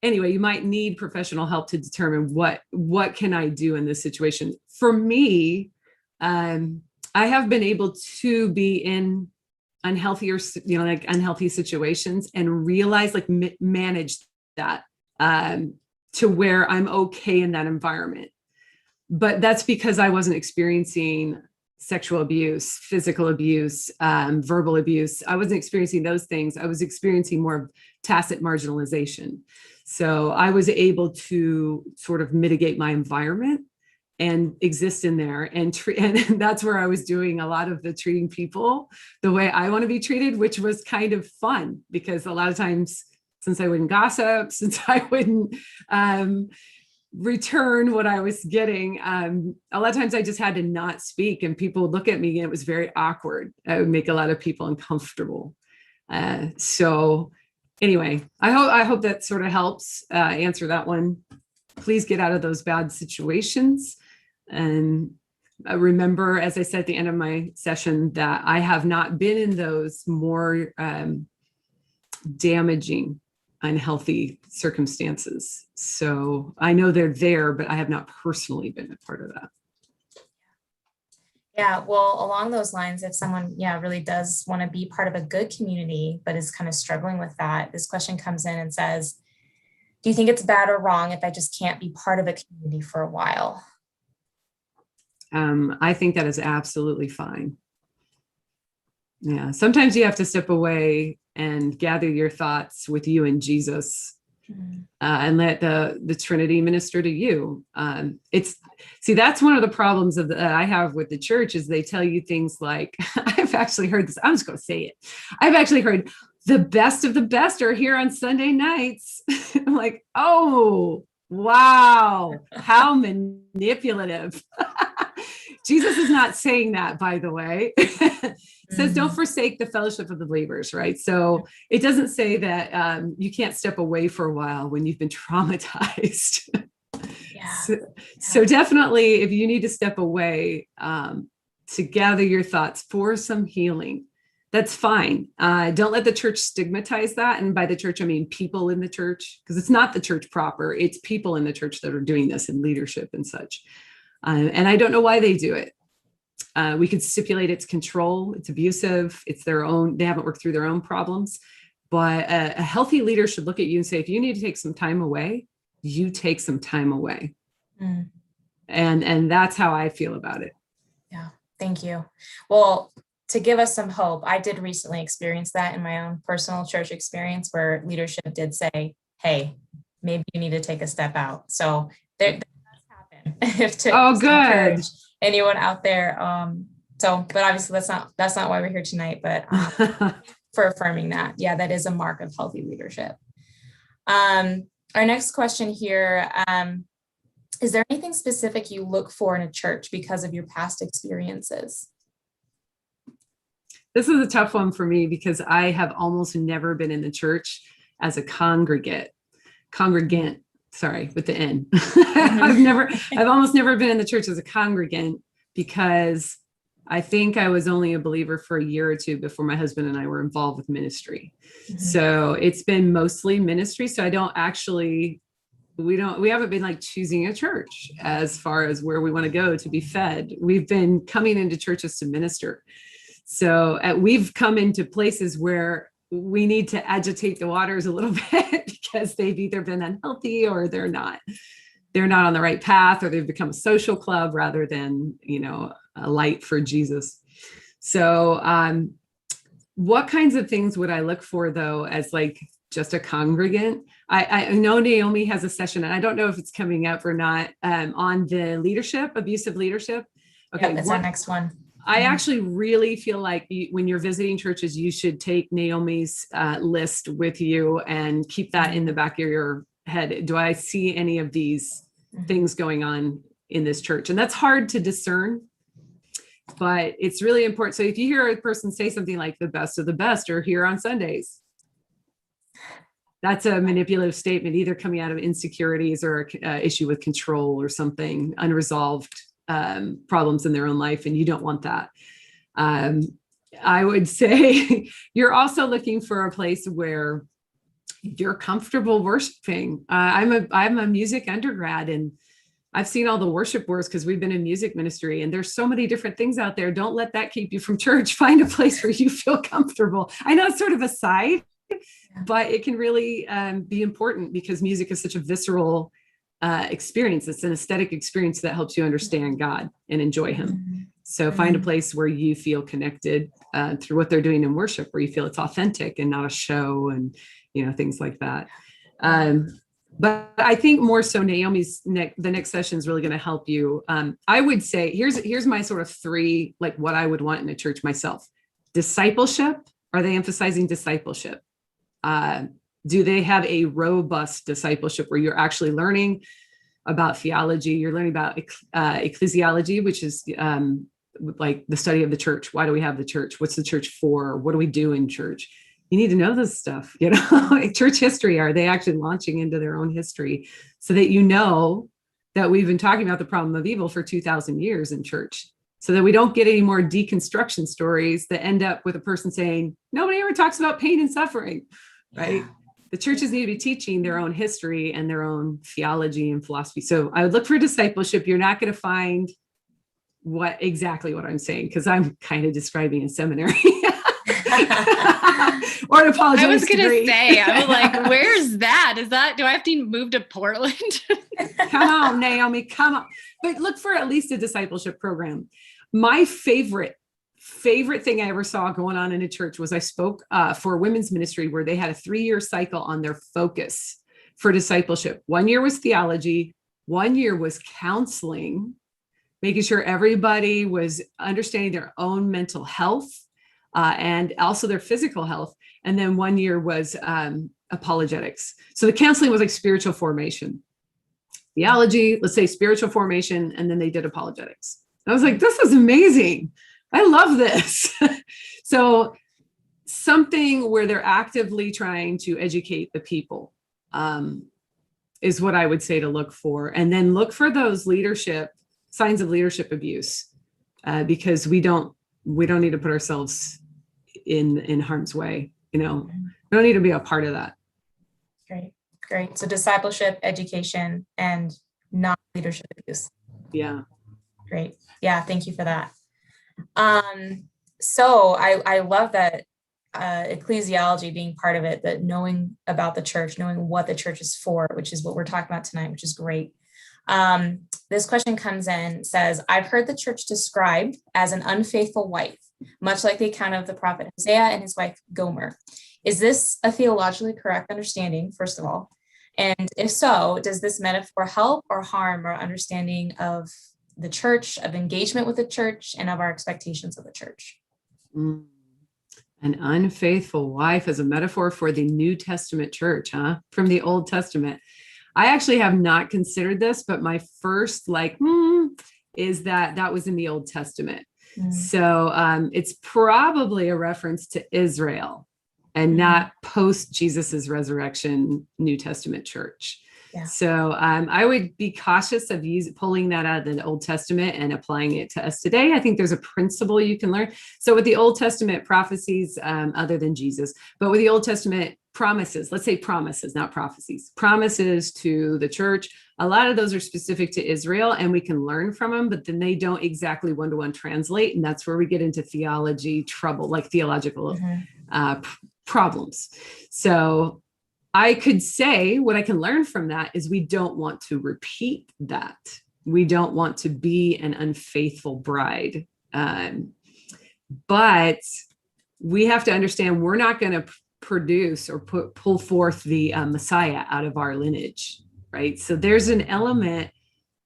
Speaker 3: anyway, you might need professional help to determine what can I do in this situation. For me, I have been able to be in unhealthy situations and realize, like, manage that to where I'm okay in that environment. But that's because I wasn't experiencing sexual abuse, physical abuse, verbal abuse. I wasn't experiencing those things. I was experiencing more of tacit marginalization. So I was able to sort of mitigate my environment and exist in there, and that's where I was doing a lot of the treating people the way I want to be treated, which was kind of fun, because a lot of times, since I wouldn't gossip, since I wouldn't return what I was getting, a lot of times I just had to not speak, and people would look at me, and it was very awkward. I would make a lot of people uncomfortable. So anyway, I hope that sort of helps answer that one. Please get out of those bad situations. And I remember, as I said at the end of my session, that I have not been in those more damaging, unhealthy circumstances. So I know they're there, but I have not personally been a part of that.
Speaker 1: Yeah, well, along those lines, if someone, really does want to be part of a good community, but is kind of struggling with that, this question comes in and says, do you think it's bad or wrong if I just can't be part of a community for a while?
Speaker 3: I think that is absolutely fine. Yeah, sometimes you have to step away and gather your thoughts with you and Jesus, and let the Trinity minister to you. That's one of the problems that I have with the church, is they tell you things like, I've actually heard this, I'm just going to say it. I've actually heard, the best of the best are here on Sunday nights. I'm like, oh, wow, how manipulative. Jesus is not saying that, by the way. It says, don't forsake the fellowship of the believers, right? So it doesn't say that you can't step away for a while when you've been traumatized. Yeah. So definitely, if you need to step away to gather your thoughts for some healing, that's fine. Don't let the church stigmatize that. And by the church, I mean people in the church, because it's not the church proper. It's people in the church that are doing this, in leadership and such. And I don't know why they do it. We could stipulate it's control, it's abusive, it's their own, they haven't worked through their own problems. But a healthy leader should look at you and say, if you need to take some time away, you take some time away. And that's how I feel about it.
Speaker 1: Yeah, thank you. Well, to give us some hope, I did recently experience that in my own personal church experience, where leadership did say, hey, maybe you need to take a step out. So there does happen. To encourage anyone out there. But obviously that's not why we're here tonight, but for affirming that. Yeah, that is a mark of healthy leadership. Our next question here, is there anything specific you look for in a church because of your past experiences?
Speaker 3: This is a tough one for me, because I have almost never been in the church as a congregant, sorry, with the N. I've almost never been in the church as a congregant, because I think I was only a believer for a year or two before my husband and I were involved with ministry. So it's been mostly ministry. So we haven't been like choosing a church as far as where we want to go to be fed. We've been coming into churches to minister. So we've come into places where we need to agitate the waters a little bit, because they've either been unhealthy, or they're not on the right path, or they've become a social club rather than, a light for Jesus. So what kinds of things would I look for, though, as like just a congregant. I know Naomi has a session, and I don't know if it's coming up or not, on the leadership, abusive leadership. Okay,
Speaker 1: Yep, it's our next one.
Speaker 3: I actually really feel like when you're visiting churches, you should take Naomi's list with you and keep that in the back of your head. Do I see any of these things going on in this church? And that's hard to discern, but it's really important. So if you hear a person say something like the best of the best are here on Sundays, that's a manipulative statement, either coming out of insecurities or an issue with control or something, unresolved problems in their own life, and you don't want that. I would say you're also looking for a place where you're comfortable worshiping. I'm a music undergrad, and I've seen all the worship wars because we've been in music ministry, and there's so many different things out there. Don't let that keep you from church. Find a place where you feel comfortable. I know it's sort of a side, but it can really be important because music is such a visceral experience. It's an aesthetic experience that helps you understand God and enjoy him. So find a place where you feel connected through what they're doing in worship, where you feel it's authentic and not a show, and things like that. But I think more so Naomi's the next session is really going to help you. I would say here's my sort of 3, like what I would want in a church myself. Discipleship. Are they emphasizing discipleship? Do they have a robust discipleship where you're actually learning about theology? You're learning about ecclesiology, which is like the study of the church. Why do we have the church? What's the church for? What do we do in church? You need to know this stuff, church history. Are they actually launching into their own history so that that we've been talking about the problem of evil for 2,000 years in church, so that we don't get any more deconstruction stories that end up with a person saying, nobody ever talks about pain and suffering, right? Yeah. The churches need to be teaching their own history and their own theology and philosophy. So I would look for discipleship. You're not going to find exactly what I'm saying, because I'm kind of describing a seminary. Or an apologetics.
Speaker 2: I was going to say, I was like, where's that? Do I have to move to Portland?
Speaker 3: Come on, Naomi, come on. But look for at least a discipleship program. My favorite thing I ever saw going on in a church was I spoke for a women's ministry where they had a 3-year cycle on their focus for discipleship. 1 year was theology, 1 year was counseling, making sure everybody was understanding their own mental health and also their physical health. And then 1 year was apologetics. So the counseling was like spiritual formation. Theology, let's say spiritual formation, and then they did apologetics. I was like, this is amazing. I love this. So something where they're actively trying to educate the people is what I would say to look for. And then look for those signs of leadership abuse, because we don't need to put ourselves in harm's way. We don't need to be a part of that.
Speaker 1: Great. So discipleship, education, and not leadership abuse.
Speaker 3: Yeah.
Speaker 1: Great. Yeah. Thank you for that. So I love that ecclesiology being part of it, that knowing about the church, knowing what the church is for, which is what we're talking about tonight, which is great. This question comes in, says, I've heard the church described as an unfaithful wife, much like the account of the prophet Hosea and his wife Gomer. Is this a theologically correct understanding, first of all? And if so, does this metaphor help or harm our understanding of the church, of engagement with the church, and of our expectations of the church?
Speaker 3: An unfaithful wife as a metaphor for the New Testament church, from the Old Testament. I actually have not considered this, but my first is that was in the Old Testament. So it's probably a reference to Israel and not post Jesus's resurrection New Testament church. Yeah. So I would be cautious of pulling that out of the Old Testament and applying it to us today. I think there's a principle you can learn. So with the Old Testament prophecies, other than Jesus, but with the Old Testament promises, let's say promises, not prophecies, promises to the church, a lot of those are specific to Israel, and we can learn from them, but then they don't exactly one-to-one translate. And that's where we get into theology trouble, like theological problems. So I could say what I can learn from that is we don't want to repeat that. We don't want to be an unfaithful bride. But we have to understand we're not going to produce or pull forth the Messiah out of our lineage, right? So there's an element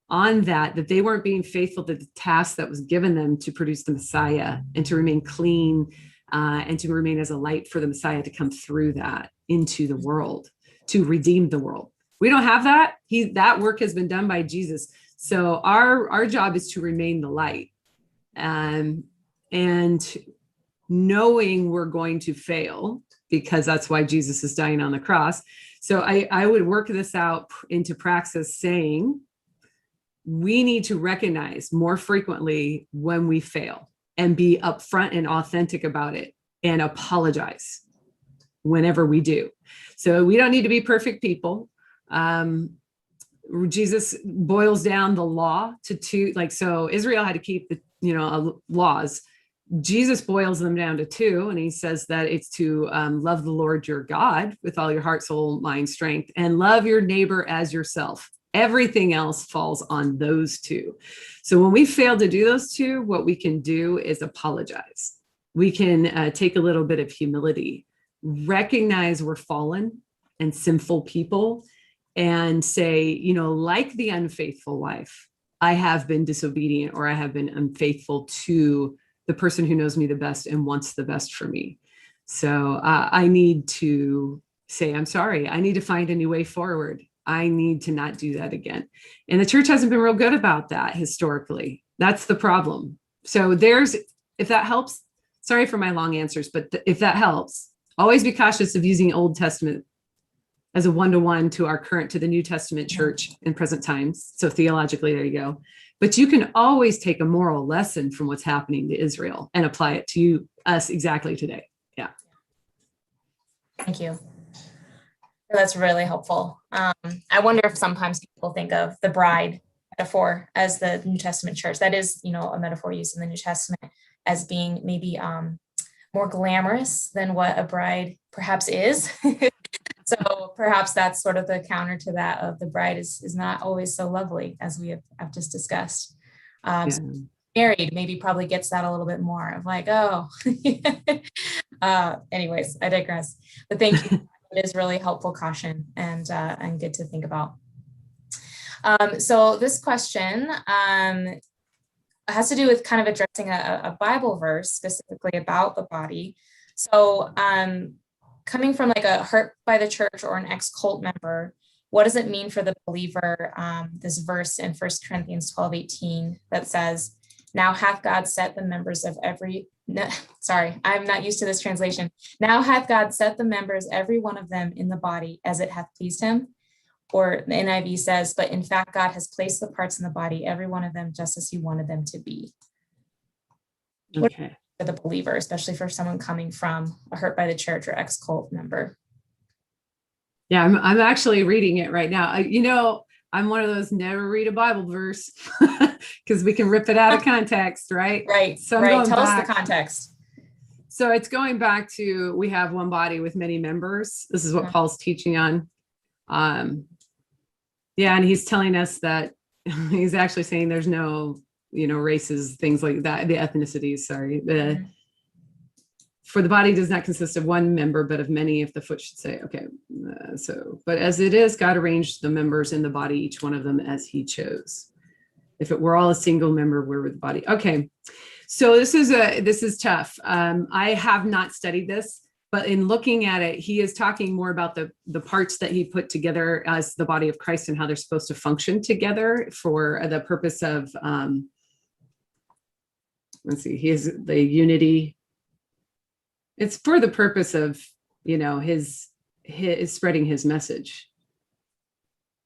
Speaker 3: on that they weren't being faithful to the task that was given them to produce the Messiah and to remain clean and to remain as a light for the Messiah to come through that into the world, to redeem the world. We don't have that. That work has been done by Jesus. So our job is to remain the light, and knowing we're going to fail, because that's why Jesus is dying on the cross. So I would work this out into praxis, saying we need to recognize more frequently when we fail and be upfront and authentic about it and apologize whenever we do. So we don't need to be perfect people. Jesus boils down the law to two, so Israel had to keep the, laws. Jesus boils them down to two, and he says that it's to love the Lord your God with all your heart, soul, mind, strength, and love your neighbor as yourself. Everything else falls on those two. So when we fail to do those two, what we can do is apologize. We can take a little bit of humility, recognize we're fallen and sinful people, and say, like the unfaithful wife, I have been disobedient, or I have been unfaithful to the person who knows me the best and wants the best for me. So I need to say, I'm sorry. I need to find a new way forward. I need to not do that again. And the church hasn't been real good about that historically. That's the problem. So if that helps, sorry for my long answers, but if that helps, always be cautious of using Old Testament as a one-to-one to the New Testament church in present times. So theologically, there you go. But you can always take a moral lesson from what's happening to Israel and apply it to us exactly today. Yeah.
Speaker 1: Thank you. That's really helpful. I wonder if sometimes people think of the bride metaphor as the New Testament church. That is, a metaphor used in the New Testament as being maybe more glamorous than what a bride perhaps is. So perhaps that's sort of the counter to that of the bride is not always so lovely as we have just discussed. So married maybe probably gets that a little bit more of anyways, I digress. But thank you. It is really helpful caution and good to think about. So this question has to do with kind of addressing a Bible verse specifically about the body. So coming from a hurt by the church or an ex-cult member, what does it mean for the believer? This verse in 1 Corinthians 12:18 that says, now hath God set the members of every, sorry, I'm not used to this translation. Now hath God set the members, every one of them in the body as it hath pleased him. Or the NIV says, but in fact, God has placed the parts in the body, every one of them just as he wanted them to be. Okay. For the believer, especially for someone coming from a hurt by the church or ex-cult member.
Speaker 3: Yeah, I'm actually reading it right now. I'm one of those never read a Bible verse because we can rip it out of context, right?
Speaker 1: Right.
Speaker 3: So
Speaker 1: right. Tell us the context.
Speaker 3: So it's going back to, we have one body with many members. This is what Paul's teaching on. And he's telling us that he's actually saying there's no, races, things like that, the ethnicities, sorry. For the body does not consist of one member, but of many, if the foot should say, okay. But as it is, God arranged the members in the body, each one of them as he chose. If it were all a single member, where would the body? Okay. So this is tough. I have not studied this, but in looking at it, he is talking more about the parts that he put together as the body of Christ and how they're supposed to function together for the purpose of, he has the unity. It's for the purpose of, his spreading his message.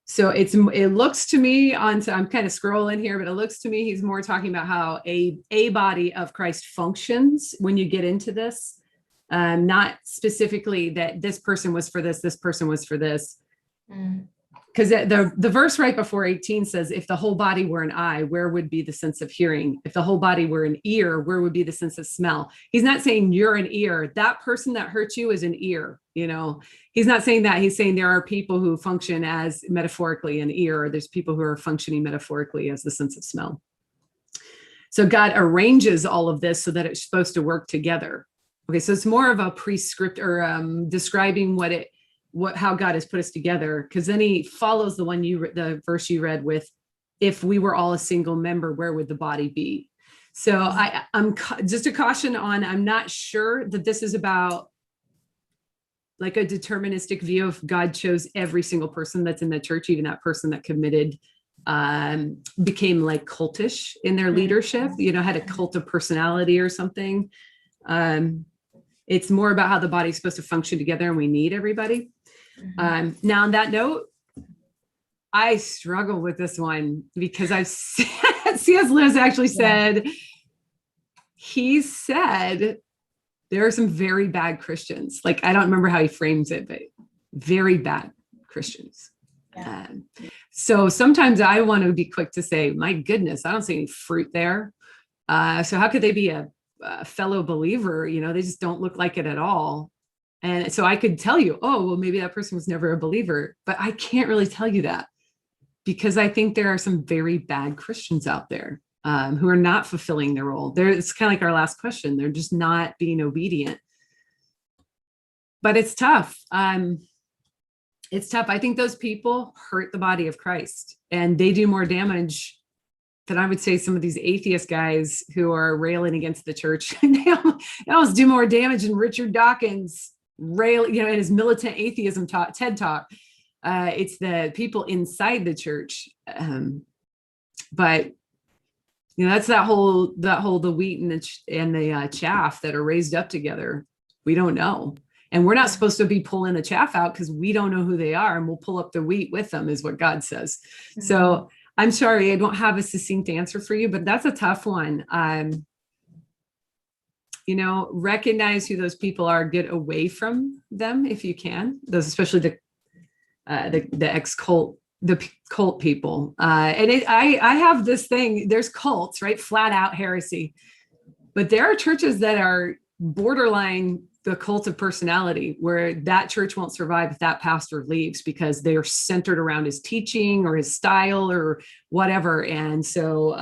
Speaker 3: So it looks to me I'm kind of scrolling here, but it looks to me he's more talking about how a body of Christ functions when you get into this, not specifically that this person was for this person was for this. Because the verse right before 18 says, if the whole body were an eye, where would be the sense of hearing? If the whole body were an ear, where would be the sense of smell? He's not saying you're an ear. That person that hurt you is an ear. He's not saying that. He's saying there are people who function as metaphorically an ear, or there's people who are functioning metaphorically as the sense of smell. So God arranges all of this so that it's supposed to work together. Okay, so it's more of a prescript or describing how God has put us together, because then he follows the verse you read with, if we were all a single member, where would the body be? So I'm just a caution on, I'm not sure that this is about like a deterministic view of God chose every single person that's in the church, even that person that committed, became like cultish in their leadership, had a cult of personality or something. It's more about how the body's supposed to function together, and we need everybody. Now on that note, I struggle with this one because C.S. Lewis actually said, he said there are some very bad Christians. Like, I don't remember how he frames it, but very bad Christians.
Speaker 1: Yeah.
Speaker 3: So sometimes I want to be quick to say, my goodness, I don't see any fruit there. So how could they be a fellow believer? They just don't look like it at all. And so I could tell you, oh, well, maybe that person was never a believer, but I can't really tell you that, because I think there are some very bad Christians out there who are not fulfilling their role. It's kind of like our last question. They're just not being obedient. But it's tough. It's tough. I think those people hurt the body of Christ, and they do more damage than I would say some of these atheist guys who are railing against the church. They almost do more damage than Richard Dawkins in his militant atheism TED Talk. It's the people inside the church. But that's that whole the wheat and the chaff that are raised up together. We don't know. And we're not supposed to be pulling the chaff out because we don't know who they are, and we'll pull up the wheat with them, is what God says. Mm-hmm. So I'm sorry, I don't have a succinct answer for you, but that's a tough one. Recognize who those people are, get away from them if you can. Those, especially the ex-cult, the cult people. I have this thing, there's cults, right? Flat out heresy. But there are churches that are borderline the cult of personality, where that church won't survive if that pastor leaves, because they're centered around his teaching or his style or whatever. And so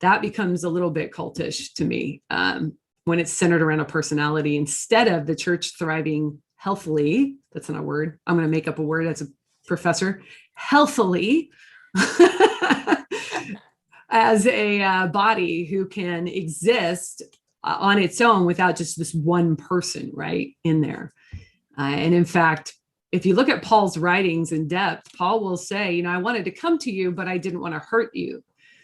Speaker 3: that becomes a little bit cultish to me when it's centered around a personality, instead of the church thriving healthily. That's not a word. I'm going to make up a word as a professor. Healthily as a body who can exist on its own without just this one person right in there. And in fact, if you look at Paul's writings in depth, Paul will say, I wanted to come to you, but I didn't want to hurt you,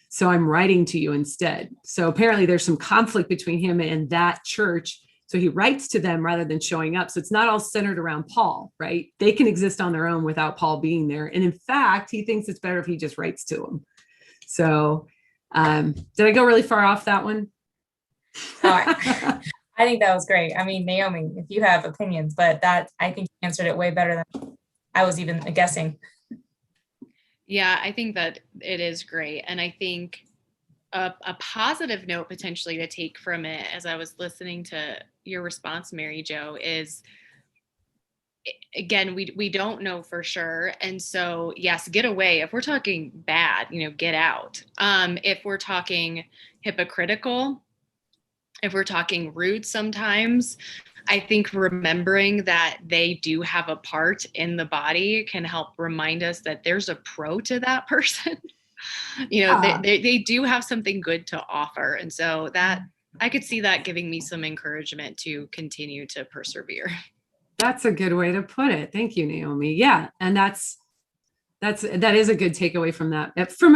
Speaker 3: so I'm writing to you instead. So apparently there's some conflict between him and that church. So he writes to them rather than showing up. So it's not all centered around Paul, right? They can exist on their own without Paul being there. And in fact, he thinks it's better if he just writes to them. So did I go really far off that one?
Speaker 1: I think that was great. I mean, Naomi, if you have opinions, but that, I think you answered it way better than I was even guessing.
Speaker 2: Yeah, I think that it is great. And I think a positive note potentially to take from it, as I was listening to your response, Mary Jo, is, again, we don't know for sure. And so, yes, get away. If we're talking bad, get out. If we're talking hypocritical, if we're talking rude sometimes, I think remembering that they do have a part in the body can help remind us that there's a pro to that person. They do have something good to offer. And so that I could see that giving me some encouragement to continue to persevere.
Speaker 3: That's a good way to put it. Thank you, Naomi. Yeah. And that is a good takeaway from that. From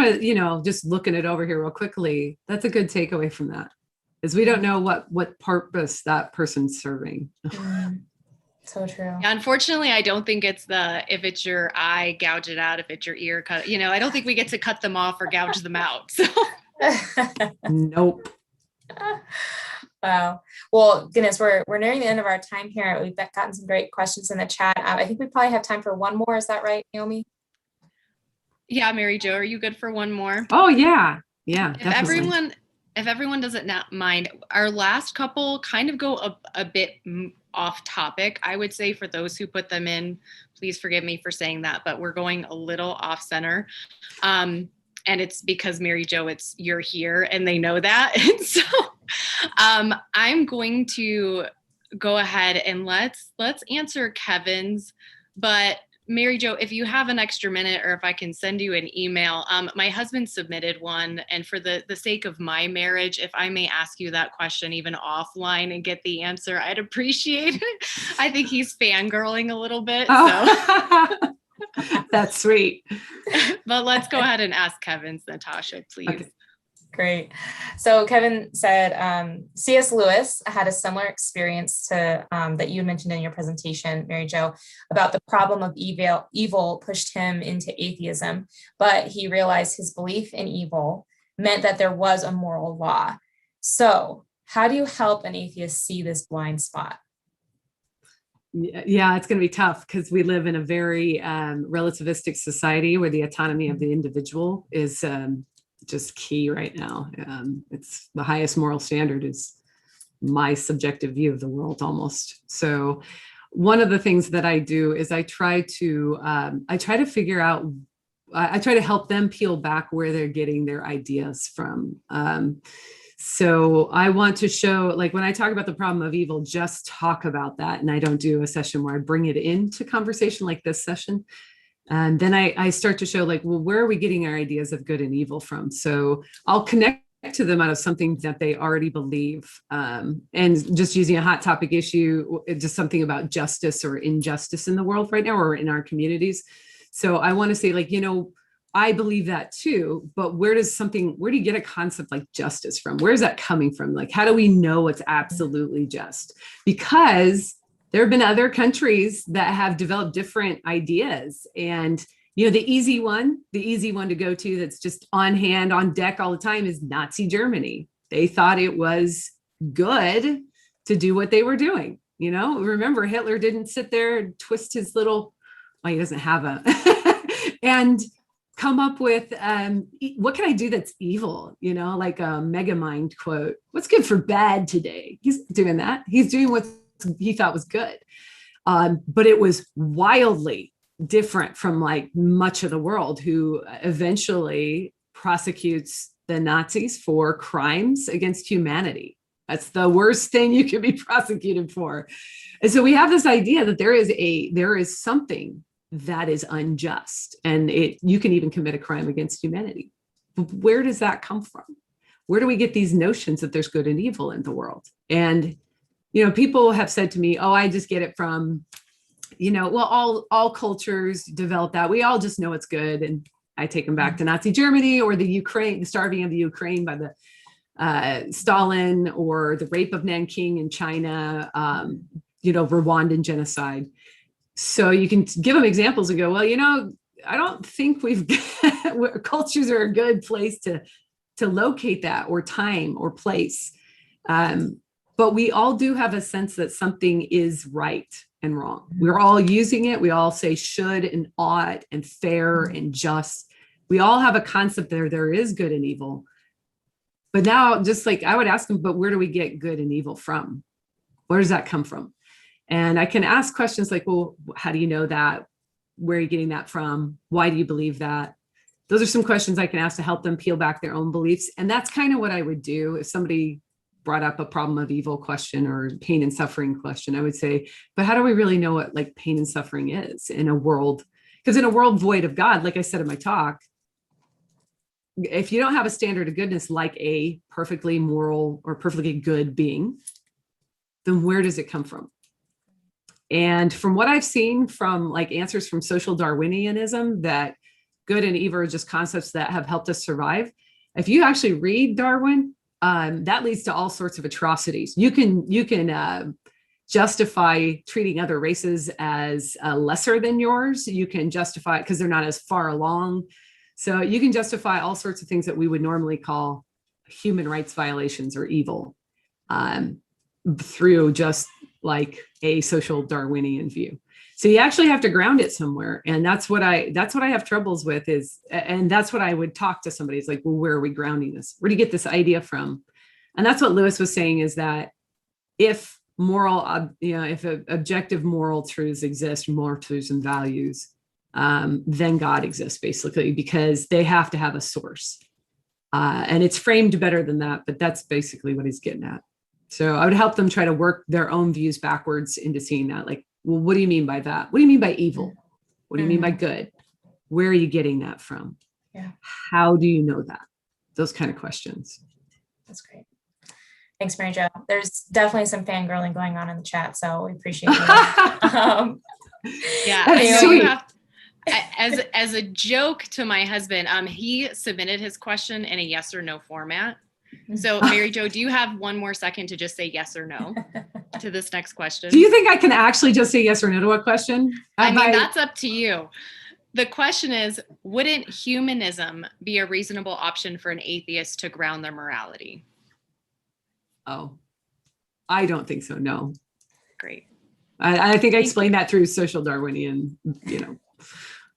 Speaker 3: just looking it over here real quickly, that's a good takeaway from that. Is we don't know what purpose that person's serving.
Speaker 1: So true.
Speaker 2: Yeah, unfortunately, I don't think it's if it's your eye, gouge it out. If it's your ear, cut. I don't think we get to cut them off or gouge them out. So.
Speaker 3: Nope.
Speaker 1: Wow. Well, goodness, we're nearing the end of our time here. We've gotten some great questions in the chat. I think we probably have time for one more. Is that right, Naomi?
Speaker 2: Yeah, Mary Jo, are you good for one more?
Speaker 3: Oh yeah. Yeah.
Speaker 2: If everyone doesn't mind, our last couple kind of go a bit off topic. I would say for those who put them in, please forgive me for saying that, but we're going a little off center. And it's because, Mary Jo, you're here and they know that. And so I'm going to go ahead and let's answer Kevin's. But Mary Jo, if you have an extra minute, or if I can send you an email, my husband submitted one, and for the sake of my marriage, if I may ask you that question even offline and get the answer, I'd appreciate it. I think he's fangirling a little bit.
Speaker 3: Oh. So that's sweet.
Speaker 1: But
Speaker 2: let's go ahead and ask Kevin's, Natasha, please.
Speaker 1: Okay. Great. So Kevin said C.S. Lewis had a similar experience to that you mentioned in your presentation, Mary Jo, about the problem of evil pushed him into atheism, but he realized his belief in evil meant that there was a moral law. So how do you help an atheist see this blind spot?
Speaker 3: Yeah, it's going to be tough because we live in a very relativistic society where the autonomy of the individual is just key right now. It's the highest moral standard is my subjective view of the world almost. So one of the things that I do is I try to figure out, I try to help them peel back where they're getting their ideas from. So I want to show, like when I talk about the problem of evil, just talk about that. And I don't do a session where I bring it into conversation like this session. And then I start to show like, well, where are we getting our ideas of good and evil from? So I'll connect to them out of something that they already believe. And just using a hot topic issue, just something about justice or injustice in the world right now or in our communities. So I want to say like, I believe that too, but where do you get a concept like justice from? Where's that coming from? Like, how do we know what's absolutely just? Because there have been other countries that have developed different ideas. And, the easy one to go to that's just on hand, on deck all the time is Nazi Germany. They thought it was good to do what they were doing. Remember, Hitler didn't sit there and twist his little, he doesn't have a, and come up with, what can I do that's evil? Like a Megamind quote, what's good for bad today? He's doing that. He's doing what he thought was good. But it was wildly different from like much of the world who eventually prosecutes the Nazis for crimes against humanity. That's the worst thing you can be prosecuted for. And so we have this idea that there is something that is unjust, and you can even commit a crime against humanity. But where does that come from? Where do we get these notions that there's good and evil in the world? And people have said to me, "Oh, I just get it from, well, all cultures develop that. We all just know it's good." And I take them back to Nazi Germany or the starving of the Ukraine by the Stalin, or the rape of Nanking in China, Rwandan genocide. So you can give them examples and go, well, I don't think cultures are a good place to locate that, or time or place. But we all do have a sense that something is right and wrong. We're all using it. We all say should and ought and fair and just. We all have a concept there is good and evil. But now, just like I would ask them, but where do we get good and evil from? Where does that come from? And I can ask questions like, well, how do you know that? Where are you getting that from? Why do you believe that? Those are some questions I can ask to help them peel back their own beliefs. And that's kind of what I would do if somebody brought up a problem of evil question or pain and suffering question. I would say, but how do we really know what like pain and suffering is in a world? Because in a world void of God, like I said in my talk, if you don't have a standard of goodness like a perfectly moral or perfectly good being, then where does it come from? And from what I've seen from like answers from social Darwinianism, that good and evil are just concepts that have helped us survive. If you actually read Darwin, that leads to all sorts of atrocities. You can justify treating other races as lesser than yours. You can justify it because they're not as far along. So you can justify all sorts of things that we would normally call human rights violations or evil through just like a social Darwinian view. So you actually have to ground it somewhere. And that's what I have troubles with and that's what I would talk to somebody. It's like, well, where are we grounding this? Where do you get this idea from? And that's what Lewis was saying, is that if objective moral truths exist, moral truths and values, then God exists basically, because they have to have a source. And it's framed better than that, but that's basically what he's getting at. So I would help them try to work their own views backwards into seeing that. Like, well, what do you mean by that? What do you mean by evil? What do you mean by good? Where are you getting that from?
Speaker 1: Yeah.
Speaker 3: How do you know that? Those kind of questions.
Speaker 1: That's great. Thanks, Mary Jo. There's definitely some fangirling going on in the chat, so we appreciate you.
Speaker 2: Yeah,
Speaker 3: That's
Speaker 2: I know
Speaker 3: sweet.
Speaker 2: you have, as a joke to my husband, he submitted his question in a yes or no format. So Mary Jo, do you have one more second to just say yes or no to this next question?
Speaker 3: Do you think I can actually just say yes or no to a question?
Speaker 2: I mean, that's up to you. The question is, wouldn't humanism be a reasonable option for an atheist to ground their morality?
Speaker 3: Oh, I don't think so. No.
Speaker 2: Great.
Speaker 3: I think I explained that through social Darwinian,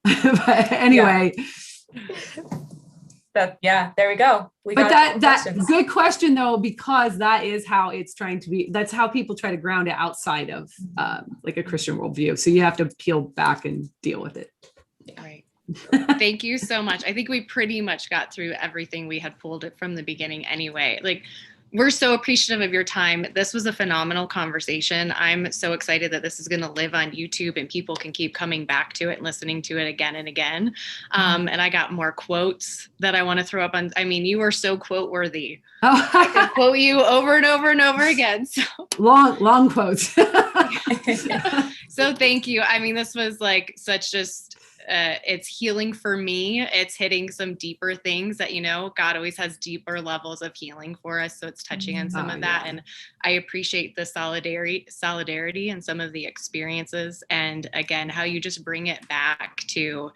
Speaker 3: but anyway.
Speaker 1: Yeah. There we go.
Speaker 3: But that's good question though, because that is how it's trying to be. That's how people try to ground it outside of like a Christian worldview. So you have to peel back and deal with it.
Speaker 2: Right. Thank you so much. I think we pretty much got through everything we had pulled it from the beginning anyway. Like, we're so appreciative of your time. This was a phenomenal conversation. I'm so excited that this is going to live on YouTube and people can keep coming back to it and listening to it again and again. And I got more quotes that I want to throw up on. I mean, you are so quote worthy. I could quote you over and over and over again. So
Speaker 3: long quotes.
Speaker 2: So thank you. I mean, this was like such just it's healing for me. It's hitting some deeper things that, God always has deeper levels of healing for us. So it's touching on some of that. Yeah. And I appreciate the solidarity and some of the experiences. And again, how you just bring it back to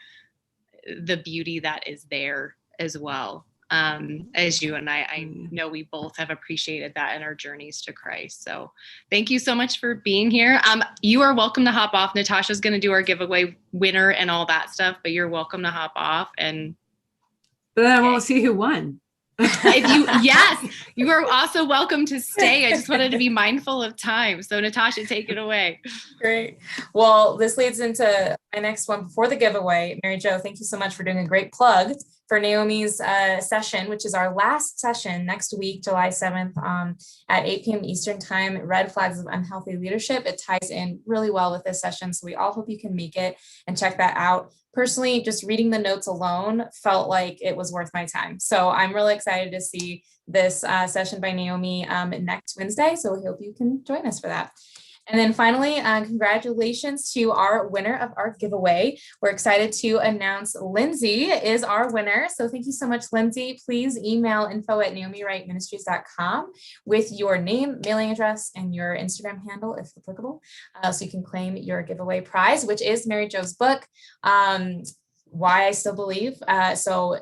Speaker 2: the beauty that is there as well. As you and I know we both have appreciated that in our journeys to Christ. So thank you so much for being here. You are welcome to hop off. Natasha's going to do our giveaway winner and all that stuff, but you're welcome to hop off. But
Speaker 3: then I won't see who won.
Speaker 2: Yes, you are also welcome to stay. I just wanted to be mindful of time. So Natasha, take it away.
Speaker 1: Great. Well, this leads into my next one before the giveaway. Mary Jo, thank you so much for doing a great plug for Naomi's session, which is our last session next week, July 7th at 8 p.m. Eastern time, Red Flags of Unhealthy Leadership. It ties in really well with this session. So we all hope you can make it and check that out. Personally, just reading the notes alone felt like it was worth my time. So I'm really excited to see this session by Naomi next Wednesday. So we hope you can join us for that. And then finally, congratulations to our winner of our giveaway. We're excited to announce Lindsay is our winner. So thank you so much, Lindsay. Please email info@naomirightministries.com with your name, mailing address, and your Instagram handle, if applicable, so you can claim your giveaway prize, which is Mary Jo's book, Why I Still Believe. So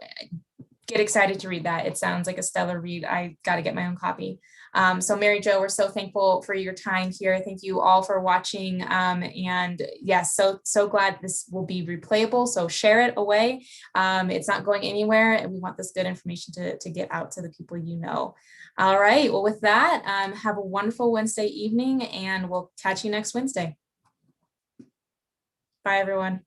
Speaker 1: get excited to read that. It sounds like a stellar read. I got to get my own copy. So Mary Jo, we're so thankful for your time here. Thank you all for watching. And yes, so glad this will be replayable. So share it away. It's not going anywhere. And we want this good information to get out to the people you know. All right. Well, with that, have a wonderful Wednesday evening and we'll catch you next Wednesday. Bye, everyone.